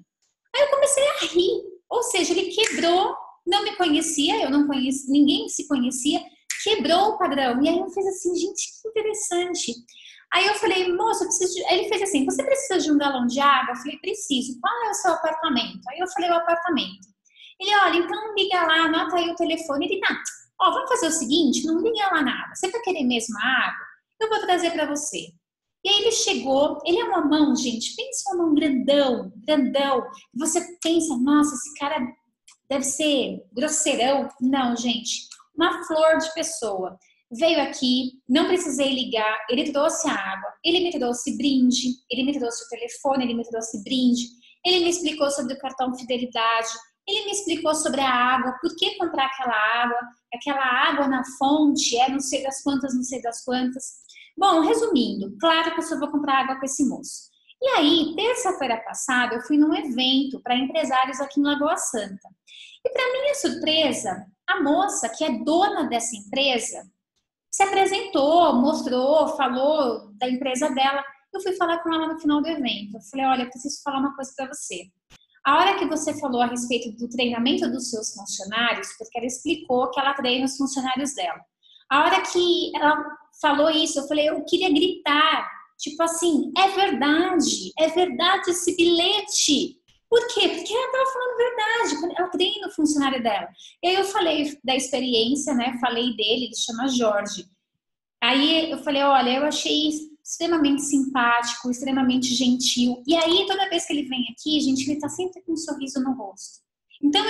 Aí eu comecei a rir. Ou seja, ele quebrou, não me conhecia, eu não conhecia, ninguém se conhecia, quebrou o padrão. E aí eu fiz assim, gente, que interessante. Aí eu falei, moço, eu preciso de... Aí ele fez assim, você precisa de um galão de água? Eu falei, preciso. Qual é o seu apartamento? Aí eu falei, o apartamento. Ele, olha, então liga lá, anota aí o telefone. Ele, tá, vamos fazer o seguinte, não liga lá nada. Você vai querer mesmo a água? Eu vou trazer para você. E aí ele chegou, ele é um mamão, gente, pensa um mamão grandão, grandão. Você pensa, nossa, esse cara deve ser grosseirão. Não, gente, uma flor de pessoa. Veio aqui, não precisei ligar, ele trouxe a água, ele me trouxe brinde, ele me trouxe o telefone, ele me trouxe brinde, ele me explicou sobre o cartão Fidelidade, ele me explicou sobre a água, por que comprar aquela água na fonte, não sei das quantas, não sei das quantas. Bom, resumindo, claro que eu só vou comprar água com esse moço. E aí, terça-feira passada, eu fui num evento para empresários aqui em Lagoa Santa. E para minha surpresa, a moça que é dona dessa empresa se apresentou, mostrou, falou da empresa dela. Eu fui falar com ela no final do evento. Eu falei, olha, eu preciso falar uma coisa para você. A hora que você falou a respeito do treinamento dos seus funcionários, porque ela explicou que ela treina os funcionários dela. A hora que ela falou isso, eu falei, eu queria gritar. Tipo assim, é verdade esse bilhete. Por quê? Porque ela estava falando verdade, ela treina o funcionário dela. E aí eu falei da experiência, né? Falei dele, ele chama Jorge. Aí eu falei, olha, eu achei extremamente simpático, extremamente gentil. E aí, toda vez que ele vem aqui, gente, ele tá sempre com um sorriso no rosto. Então,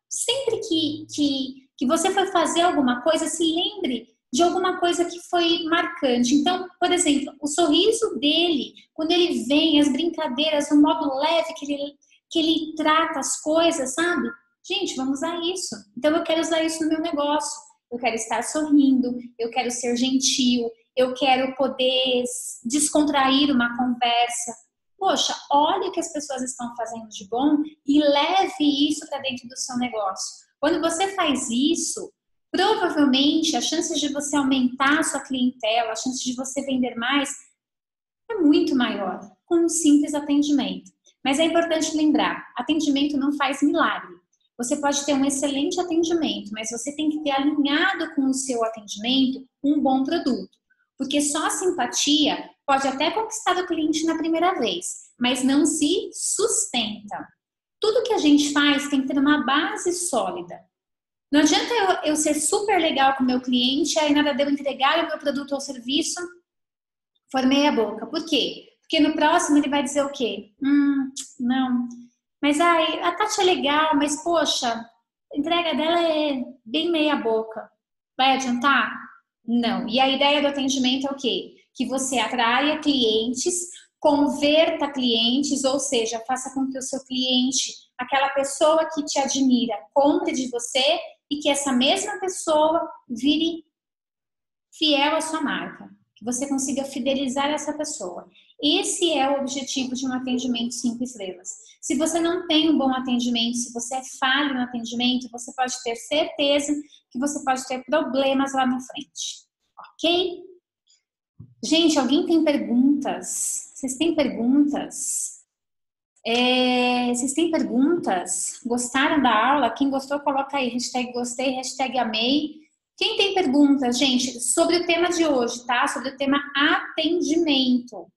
sempre que você for fazer alguma coisa, se lembre de alguma coisa que foi marcante. Então, por exemplo, o sorriso dele, quando ele vem, as brincadeiras, o modo leve que ele trata as coisas, sabe? Gente, vamos usar isso. Então, eu quero usar isso no meu negócio. Eu quero estar sorrindo, eu quero ser gentil, eu quero poder descontrair uma conversa. Poxa, olha o que as pessoas estão fazendo de bom e leve isso para dentro do seu negócio. Quando você faz isso, provavelmente a chance de você aumentar a sua clientela, a chance de você vender mais é muito maior com um simples atendimento. Mas é importante lembrar, atendimento não faz milagre. Você pode ter um excelente atendimento, mas você tem que ter alinhado com o seu atendimento um bom produto. Porque só a simpatia pode até conquistar o cliente na primeira vez, mas não se sustenta. Tudo que a gente faz tem que ter uma base sólida. Não adianta eu ser super legal com o meu cliente, aí nada de eu entregar o meu produto ou serviço, for meia boca. Por quê? Porque no próximo ele vai dizer o quê? Não. Mas a Tati é legal, mas poxa, a entrega dela é bem meia boca. Vai adiantar? Não. E a ideia do atendimento é o quê? Que você atraia clientes, converta clientes, ou seja, faça com que o seu cliente, aquela pessoa que te admira, compre de você e que essa mesma pessoa vire fiel à sua marca. Que você consiga fidelizar essa pessoa. Esse é o objetivo de um atendimento 5 estrelas. Se você não tem um bom atendimento, se você é falho no atendimento, você pode ter certeza que você pode ter problemas lá na frente. Ok? Gente, alguém tem perguntas? Vocês têm perguntas? Vocês têm perguntas? Gostaram da aula? Quem gostou, coloca aí, hashtag gostei, hashtag amei. Quem tem perguntas, gente, sobre o tema de hoje, tá? Sobre o tema atendimento.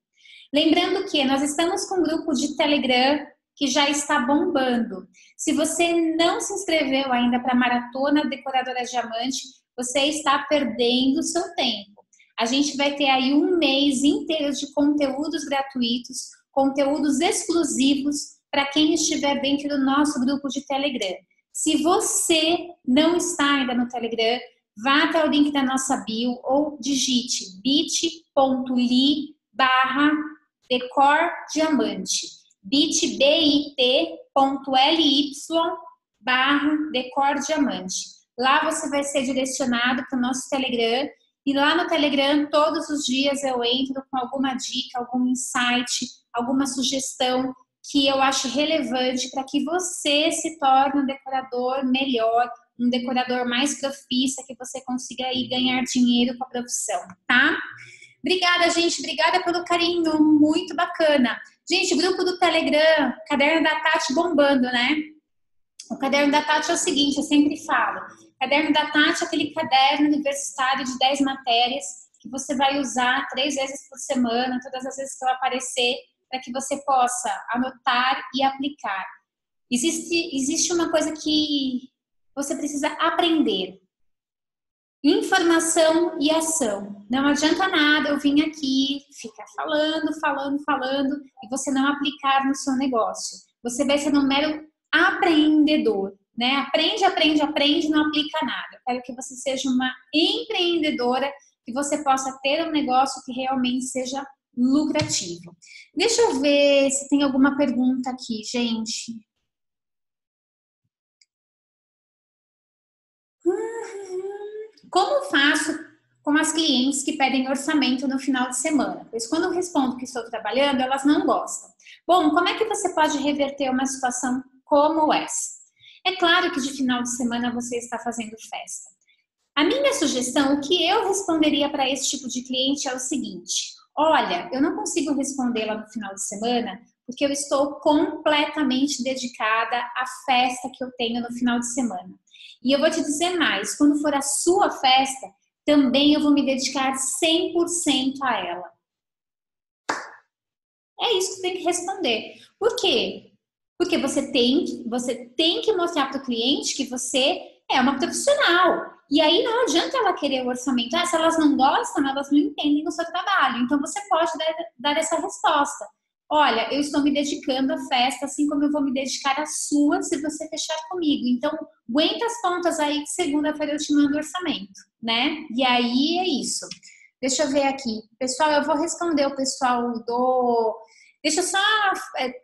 Lembrando que nós estamos com um grupo de Telegram que já está bombando. Se você não se inscreveu ainda para a Maratona Decoradora Diamante, você está perdendo o seu tempo. A gente vai ter aí um mês inteiro de conteúdos gratuitos, conteúdos exclusivos para quem estiver dentro do nosso grupo de Telegram. Se você não está ainda no Telegram, vá até o link da nossa bio ou digite bit.ly/decordiamante, bit.ly/decordiamante. Lá você vai ser direcionado para o nosso Telegram e lá no Telegram todos os dias eu entro com alguma dica, algum insight, alguma sugestão que eu acho relevante para que você se torne um decorador melhor, um decorador mais profissa, que você consiga aí ganhar dinheiro com a profissão, tá? Obrigada, gente. Obrigada pelo carinho. Muito bacana. Gente, o grupo do Telegram, Caderno da Tati bombando, né? O Caderno da Tati é o seguinte, eu sempre falo. Caderno da Tati é aquele caderno universitário de 10 matérias que você vai usar 3 vezes por semana, todas as vezes que eu aparecer, para que você possa anotar e aplicar. Existe uma coisa que você precisa aprender. Informação e ação. Não adianta nada eu vir aqui, ficar falando, e você não aplicar no seu negócio. Você vai ser um mero apreendedor, né? Aprende, não aplica nada. Eu quero que você seja uma empreendedora, que você possa ter um negócio que realmente seja lucrativo. Deixa eu ver se tem alguma pergunta aqui, gente. Como faço com as clientes que pedem orçamento no final de semana? Pois quando eu respondo que estou trabalhando, elas não gostam. Bom, como é que você pode reverter uma situação como essa? É claro que de final de semana você está fazendo festa. A minha sugestão, o que eu responderia para esse tipo de cliente é o seguinte: olha, eu não consigo respondê-la no final de semana porque eu estou completamente dedicada à festa que eu tenho no final de semana. E eu vou te dizer mais, quando for a sua festa, também eu vou me dedicar 100% a ela. É isso que você tem que responder. Por quê? Porque você tem que mostrar para o cliente que você é uma profissional. E aí não adianta ela querer o orçamento. Se elas não gostam, elas não entendem o seu trabalho. Então você pode dar essa resposta. Olha, eu estou me dedicando à festa, assim como eu vou me dedicar à sua se você fechar comigo. Então, aguenta as pontas aí que segunda-feira eu te mando o orçamento, né? E aí é isso. Deixa eu ver aqui. Pessoal, eu vou responder o pessoal do... Deixa eu só...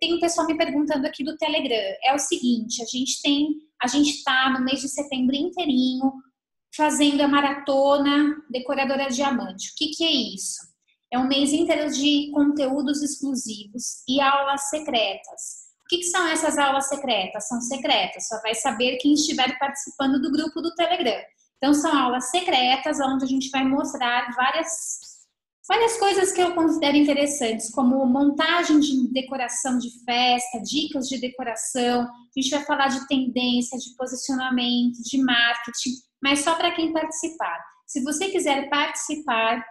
Tem um pessoal me perguntando aqui do Telegram. É o seguinte, a gente tá no mês de setembro inteirinho fazendo a maratona Decoradora Diamante. O que é isso? É um mês inteiro de conteúdos exclusivos e aulas secretas. O que são essas aulas secretas? São secretas, só vai saber quem estiver participando do grupo do Telegram. Então, são aulas secretas, onde a gente vai mostrar várias coisas que eu considero interessantes, como montagem de decoração de festa, dicas de decoração. A gente vai falar de tendência, de posicionamento, de marketing, mas só para quem participar. Se você quiser participar,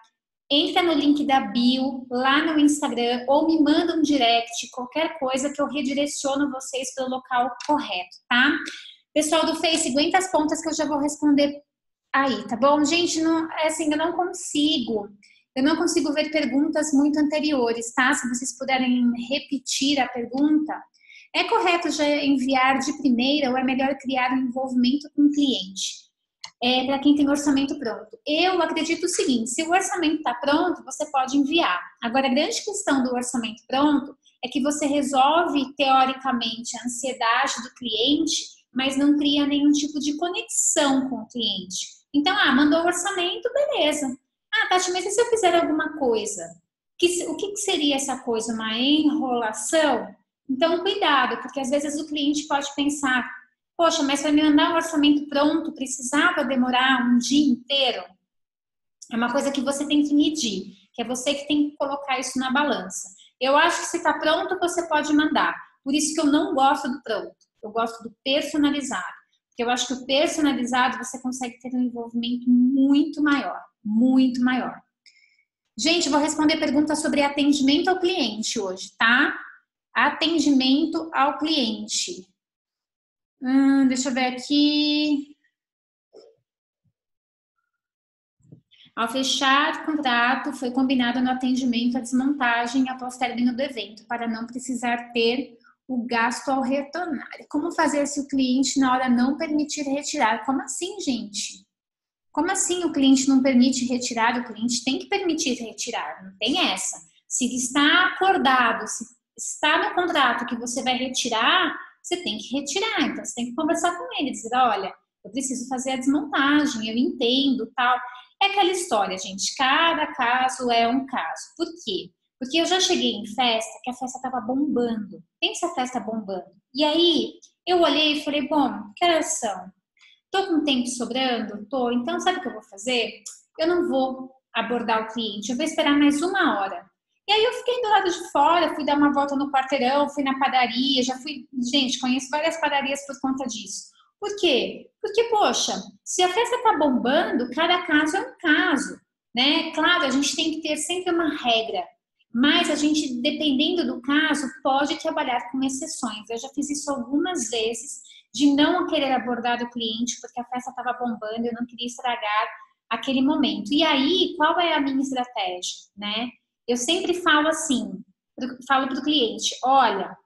entra no link da bio, lá no Instagram, ou me manda um direct, qualquer coisa que eu redireciono vocês para o local correto, tá? Pessoal do Face, aguenta as pontas que eu já vou responder aí, tá bom? Gente, não, assim, eu não consigo ver perguntas muito anteriores, tá? Se vocês puderem repetir a pergunta. É correto já enviar de primeira ou é melhor criar um envolvimento com o cliente? Para quem tem orçamento pronto. Eu acredito o seguinte, se o orçamento está pronto, você pode enviar. Agora, a grande questão do orçamento pronto é que você resolve, teoricamente, a ansiedade do cliente, mas não cria nenhum tipo de conexão com o cliente. Então, mandou o orçamento, beleza. Tati, mas e se eu fizer alguma coisa? O que seria essa coisa? Uma enrolação? Então, cuidado, porque às vezes o cliente pode pensar: poxa, mas para me mandar um orçamento pronto, precisava demorar um dia inteiro? É uma coisa que você tem que medir, que é você que tem que colocar isso na balança. Eu acho que se está pronto, você pode mandar. Por isso que eu não gosto do pronto. Eu gosto do personalizado. Porque eu acho que o personalizado você consegue ter um envolvimento muito maior. Muito maior. Gente, vou responder perguntas sobre atendimento ao cliente hoje, tá? Atendimento ao cliente. Deixa eu ver aqui. Ao fechar o contrato, foi combinado no atendimento a desmontagem após término do evento, para não precisar ter o gasto ao retornar. Como fazer se o cliente na hora não permitir retirar? Como assim, gente? Como assim o cliente não permite retirar? O cliente tem que permitir retirar, não tem essa. Se está acordado, se está no contrato que você vai retirar, você tem que retirar. Então, você tem que conversar com ele, dizer: olha, eu preciso fazer a desmontagem, eu entendo, tal. É aquela história, gente, cada caso é um caso. Por quê? Porque eu já cheguei em festa, que a festa estava bombando. Pensa a festa bombando. E aí, eu olhei e falei: bom, que horas são? Tô com tempo sobrando? Tô. Então, sabe o que eu vou fazer? Eu não vou abordar o cliente, eu vou esperar mais 1 hora. E aí eu fiquei do lado de fora, fui dar uma volta no quarteirão, fui na padaria, já fui... Gente, conheço várias padarias por conta disso. Por quê? Porque, poxa, se a festa tá bombando, cada caso é um caso, né? Claro, a gente tem que ter sempre uma regra, mas a gente, dependendo do caso, pode trabalhar com exceções. Eu já fiz isso algumas vezes, de não querer abordar o cliente porque a festa estava bombando, eu não queria estragar aquele momento. E aí, qual é a minha estratégia, né? Eu sempre falo assim, falo para o cliente, olha,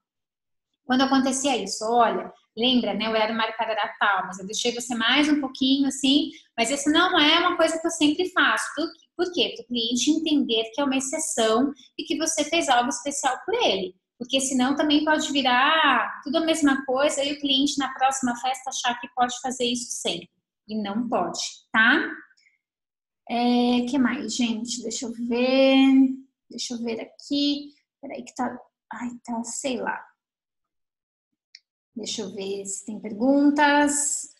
quando acontecia isso, olha, lembra, né? Eu era marcada da tal, mas eu deixei você mais um pouquinho assim, mas isso não é uma coisa que eu sempre faço. Por quê? Para o cliente entender que é uma exceção e que você fez algo especial por ele. Porque senão também pode virar tudo a mesma coisa e o cliente na próxima festa achar que pode fazer isso sempre. E não pode, tá? Que mais, gente? Deixa eu ver. Deixa eu ver aqui. Peraí que tá... Ai, tá, sei lá. Deixa eu ver se tem perguntas.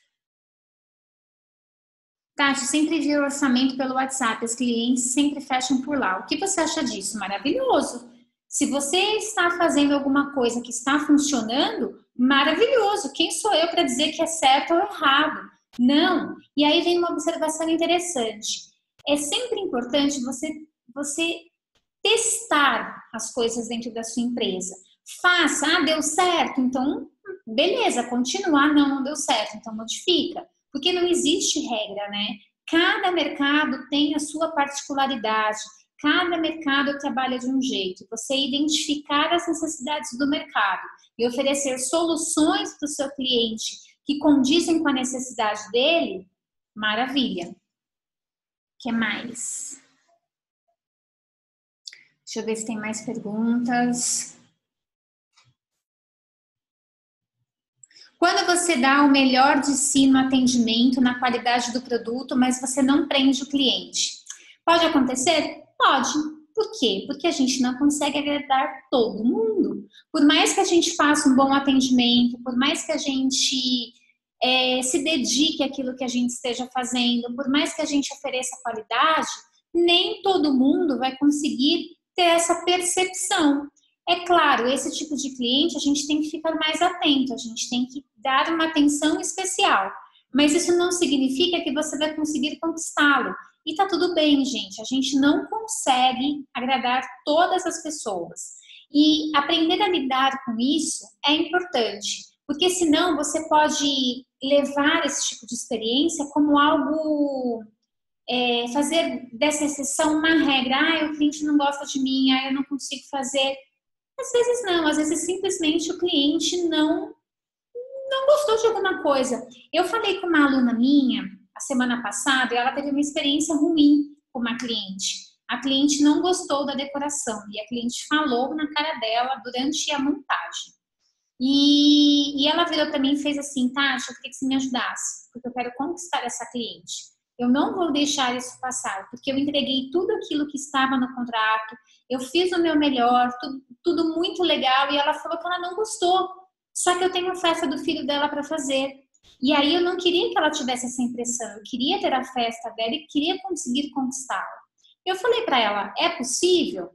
Tati, sempre vi o orçamento pelo WhatsApp, os clientes sempre fecham por lá. O que você acha disso? Maravilhoso. Se você está fazendo alguma coisa que está funcionando, maravilhoso. Quem sou eu para dizer que é certo ou errado? Não. E aí vem uma observação interessante. É sempre importante você testar as coisas dentro da sua empresa. Faça, deu certo, então beleza, continuar, não deu certo, então modifica. Porque não existe regra, né? Cada mercado tem a sua particularidade, cada mercado trabalha de um jeito. Você identificar as necessidades do mercado e oferecer soluções para o seu cliente que condizem com a necessidade dele, maravilha. O que mais? Deixa eu ver se tem mais perguntas. Quando você dá o melhor de si no atendimento, na qualidade do produto, mas você não prende o cliente. Pode acontecer? Pode. Por quê? Porque a gente não consegue agradar todo mundo. Por mais que a gente faça um bom atendimento, por mais que a gente se dedique àquilo que a gente esteja fazendo, por mais que a gente ofereça qualidade, nem todo mundo vai conseguir ter essa percepção. É claro, esse tipo de cliente a gente tem que ficar mais atento, a gente tem que dar uma atenção especial. Mas isso não significa que você vai conseguir conquistá-lo. E tá tudo bem, gente. A gente não consegue agradar todas as pessoas. E aprender a lidar com isso é importante, porque senão você pode levar esse tipo de experiência como algo, fazer dessa exceção uma regra. O cliente não gosta de mim, eu não consigo fazer. Às vezes não, às vezes simplesmente o cliente não gostou de alguma coisa. Eu falei com uma aluna minha a semana passada e ela teve uma experiência ruim com uma cliente. A cliente não gostou da decoração e a cliente falou na cara dela durante a montagem. E ela virou para mim e fez assim, Tati, eu queria que você me ajudasse, porque eu quero conquistar essa cliente. Eu não vou deixar isso passar, porque eu entreguei tudo aquilo que estava no contrato, eu fiz o meu melhor, tudo muito legal, e ela falou que ela não gostou. Só que eu tenho a festa do filho dela para fazer. E aí eu não queria que ela tivesse essa impressão, eu queria ter a festa dela e queria conseguir conquistá-la. Eu falei para ela, é possível?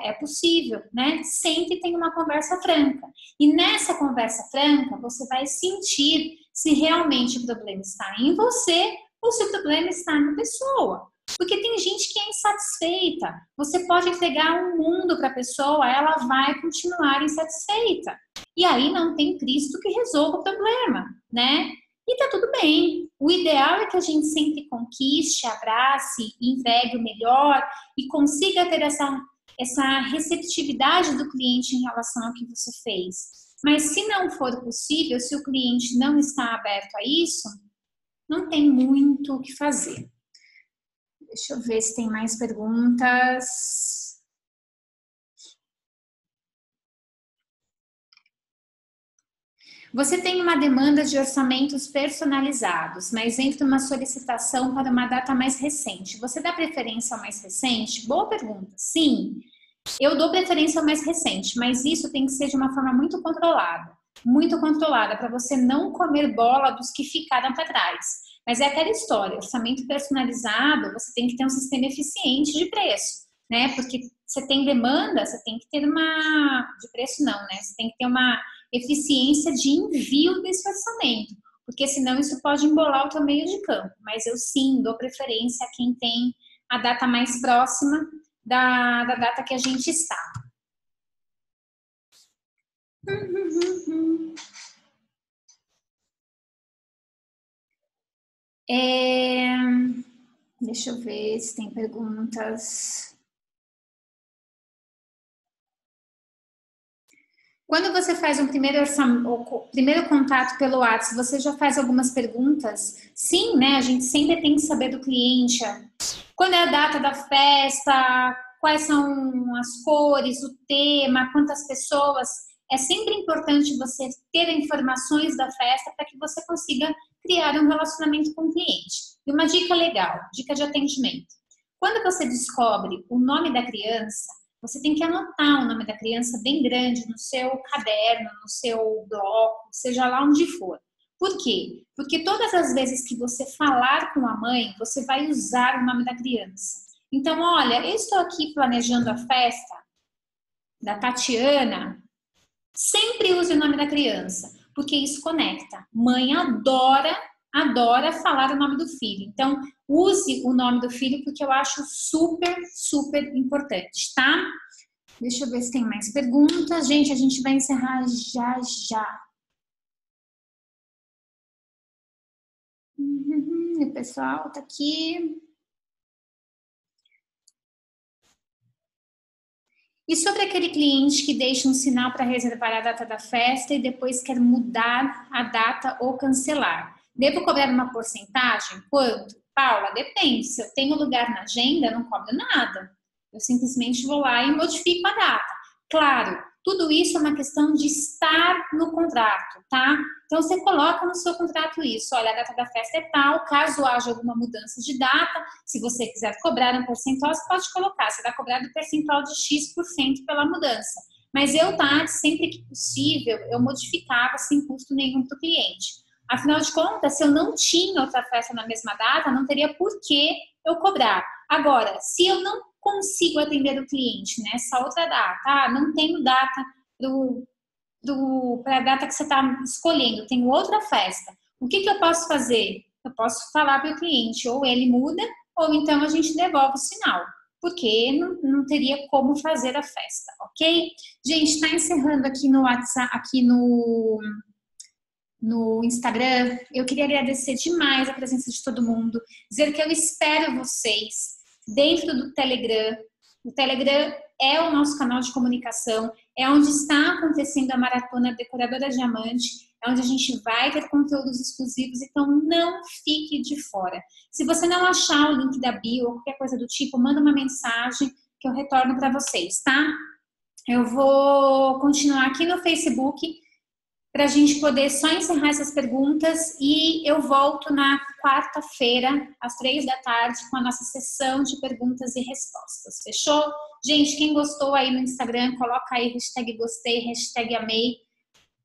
É possível, né? Sempre tem uma conversa franca. E nessa conversa franca, você vai sentir se realmente o problema está em você ou se o problema está na pessoa. Porque tem gente que é insatisfeita. Você pode entregar um mundo para a pessoa, ela vai continuar insatisfeita. E aí não tem Cristo que resolva o problema, né? E tá tudo bem. O ideal é que a gente sempre conquiste, abrace, entregue o melhor e consiga ter essa receptividade do cliente em relação ao que você fez. Mas se não for possível, se o cliente não está aberto a isso, não tem muito o que fazer. Deixa eu ver se tem mais perguntas. Você tem uma demanda de orçamentos personalizados, mas entra uma solicitação para uma data mais recente. Você dá preferência ao mais recente? Boa pergunta. Sim, eu dou preferência ao mais recente, mas isso tem que ser de uma forma muito controlada, para você não comer bola dos que ficaram para trás. Mas é aquela história, orçamento personalizado, você tem que ter um sistema eficiente de preço, né? Porque você tem demanda, você tem que ter de preço não, né? Você tem que ter uma eficiência de envio desse orçamento, porque senão isso pode embolar o teu meio de campo. Mas eu sim dou preferência a quem tem a data mais próxima da data que a gente está. Deixa eu ver se tem perguntas. Quando você faz um primeiro contato pelo WhatsApp, você já faz algumas perguntas? Sim, né? A gente sempre tem que saber do cliente. Quando é a data da festa, quais são as cores, o tema, quantas pessoas. É sempre importante você ter informações da festa para que você consiga criar um relacionamento com o cliente. E uma dica legal, dica de atendimento. Quando você descobre o nome da criança, você tem que anotar o nome da criança bem grande no seu caderno, no seu bloco, seja lá onde for. Por quê? Porque todas as vezes que você falar com a mãe, você vai usar o nome da criança. Então, olha, eu estou aqui planejando a festa da Tatiana. Sempre use o nome da criança, porque isso conecta. Mãe adora falar o nome do filho. Então, use o nome do filho, porque eu acho super, super importante, tá? Deixa eu ver se tem mais perguntas. Gente, a gente vai encerrar já. O pessoal tá aqui. E sobre aquele cliente que deixa um sinal para reservar a data da festa e depois quer mudar a data ou cancelar? Devo cobrar uma porcentagem? Quanto? Paula, depende. Se eu tenho lugar na agenda, não cobro nada. Eu simplesmente vou lá e modifico a data. Claro, tudo isso é uma questão de estar no contrato, tá? Então, você coloca no seu contrato isso. Olha, a data da festa é tal, caso haja alguma mudança de data, se você quiser cobrar um percentual, você pode colocar. Você vai cobrar do percentual de X% pela mudança. Mas eu, Tati, sempre que possível, eu modificava sem custo nenhum para o cliente. Afinal de contas, se eu não tinha outra festa na mesma data, não teria por que eu cobrar. Agora, se eu não consigo atender o cliente nessa outra data, não tenho data para a data que você está escolhendo, tenho outra festa, o que eu posso fazer? Eu posso falar para o cliente, ou ele muda, ou então a gente devolve o sinal, porque não teria como fazer a festa, ok? Gente, está encerrando aqui no WhatsApp, aqui no Instagram. Eu queria agradecer demais a presença de todo mundo, dizer que eu espero vocês dentro do Telegram. O Telegram é o nosso canal de comunicação, é onde está acontecendo a Maratona Decoradora Diamante, é onde a gente vai ter conteúdos exclusivos, então não fique de fora. Se você não achar o link da bio ou qualquer coisa do tipo, manda uma mensagem que eu retorno para vocês, tá? Eu vou continuar aqui no Facebook para a gente poder só encerrar essas perguntas e eu volto na quarta-feira, às 3 da tarde, com a nossa sessão de perguntas e respostas. Fechou? Gente, quem gostou aí no Instagram, coloca aí #gostei, #amei.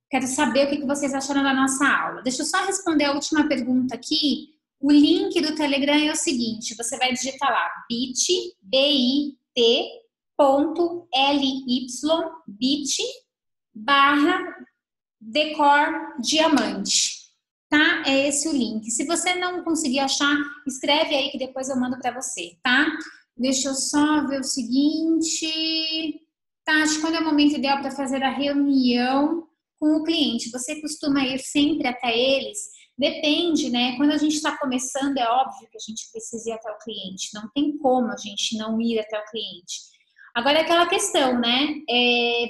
Quero saber o que vocês acharam da nossa aula. Deixa eu só responder a última pergunta aqui. O link do Telegram é o seguinte, você vai digitar lá bit.ly Decor Diamante, tá? É esse o link. Se você não conseguir achar, escreve aí que depois eu mando para você, tá? Deixa eu só ver o seguinte. Tati, quando é o momento ideal para fazer a reunião com o cliente? Você costuma ir sempre até eles? Depende, né? Quando a gente está começando, é óbvio que a gente precisa ir até o cliente. Não tem como a gente não ir até o cliente. Agora é aquela questão, né?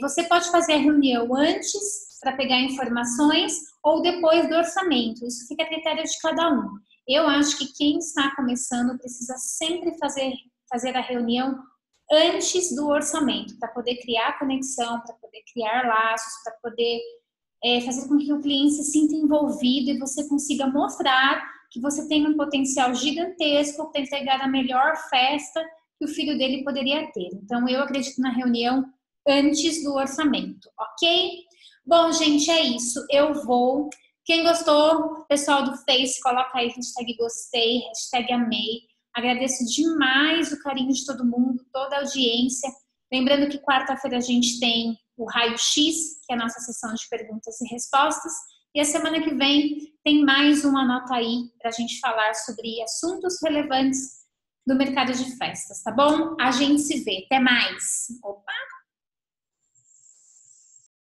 Você pode fazer a reunião antes para pegar informações ou depois do orçamento. Isso fica a critério de cada um. Eu acho que quem está começando precisa sempre fazer a reunião antes do orçamento, para poder criar conexão, para poder criar laços, para poder fazer com que o cliente se sinta envolvido e você consiga mostrar que você tem um potencial gigantesco para entregar a melhor festa que o filho dele poderia ter. Então, eu acredito na reunião antes do orçamento, ok? Bom, gente, é isso. Eu vou. Quem gostou, pessoal do Face, coloca aí #gostei, #amei. Agradeço demais o carinho de todo mundo, toda a audiência. Lembrando que quarta-feira a gente tem o Raio-X, que é a nossa sessão de perguntas e respostas. E a semana que vem tem mais uma nota aí para a gente falar sobre assuntos relevantes do mercado de festas, tá bom? A gente se vê. Até mais!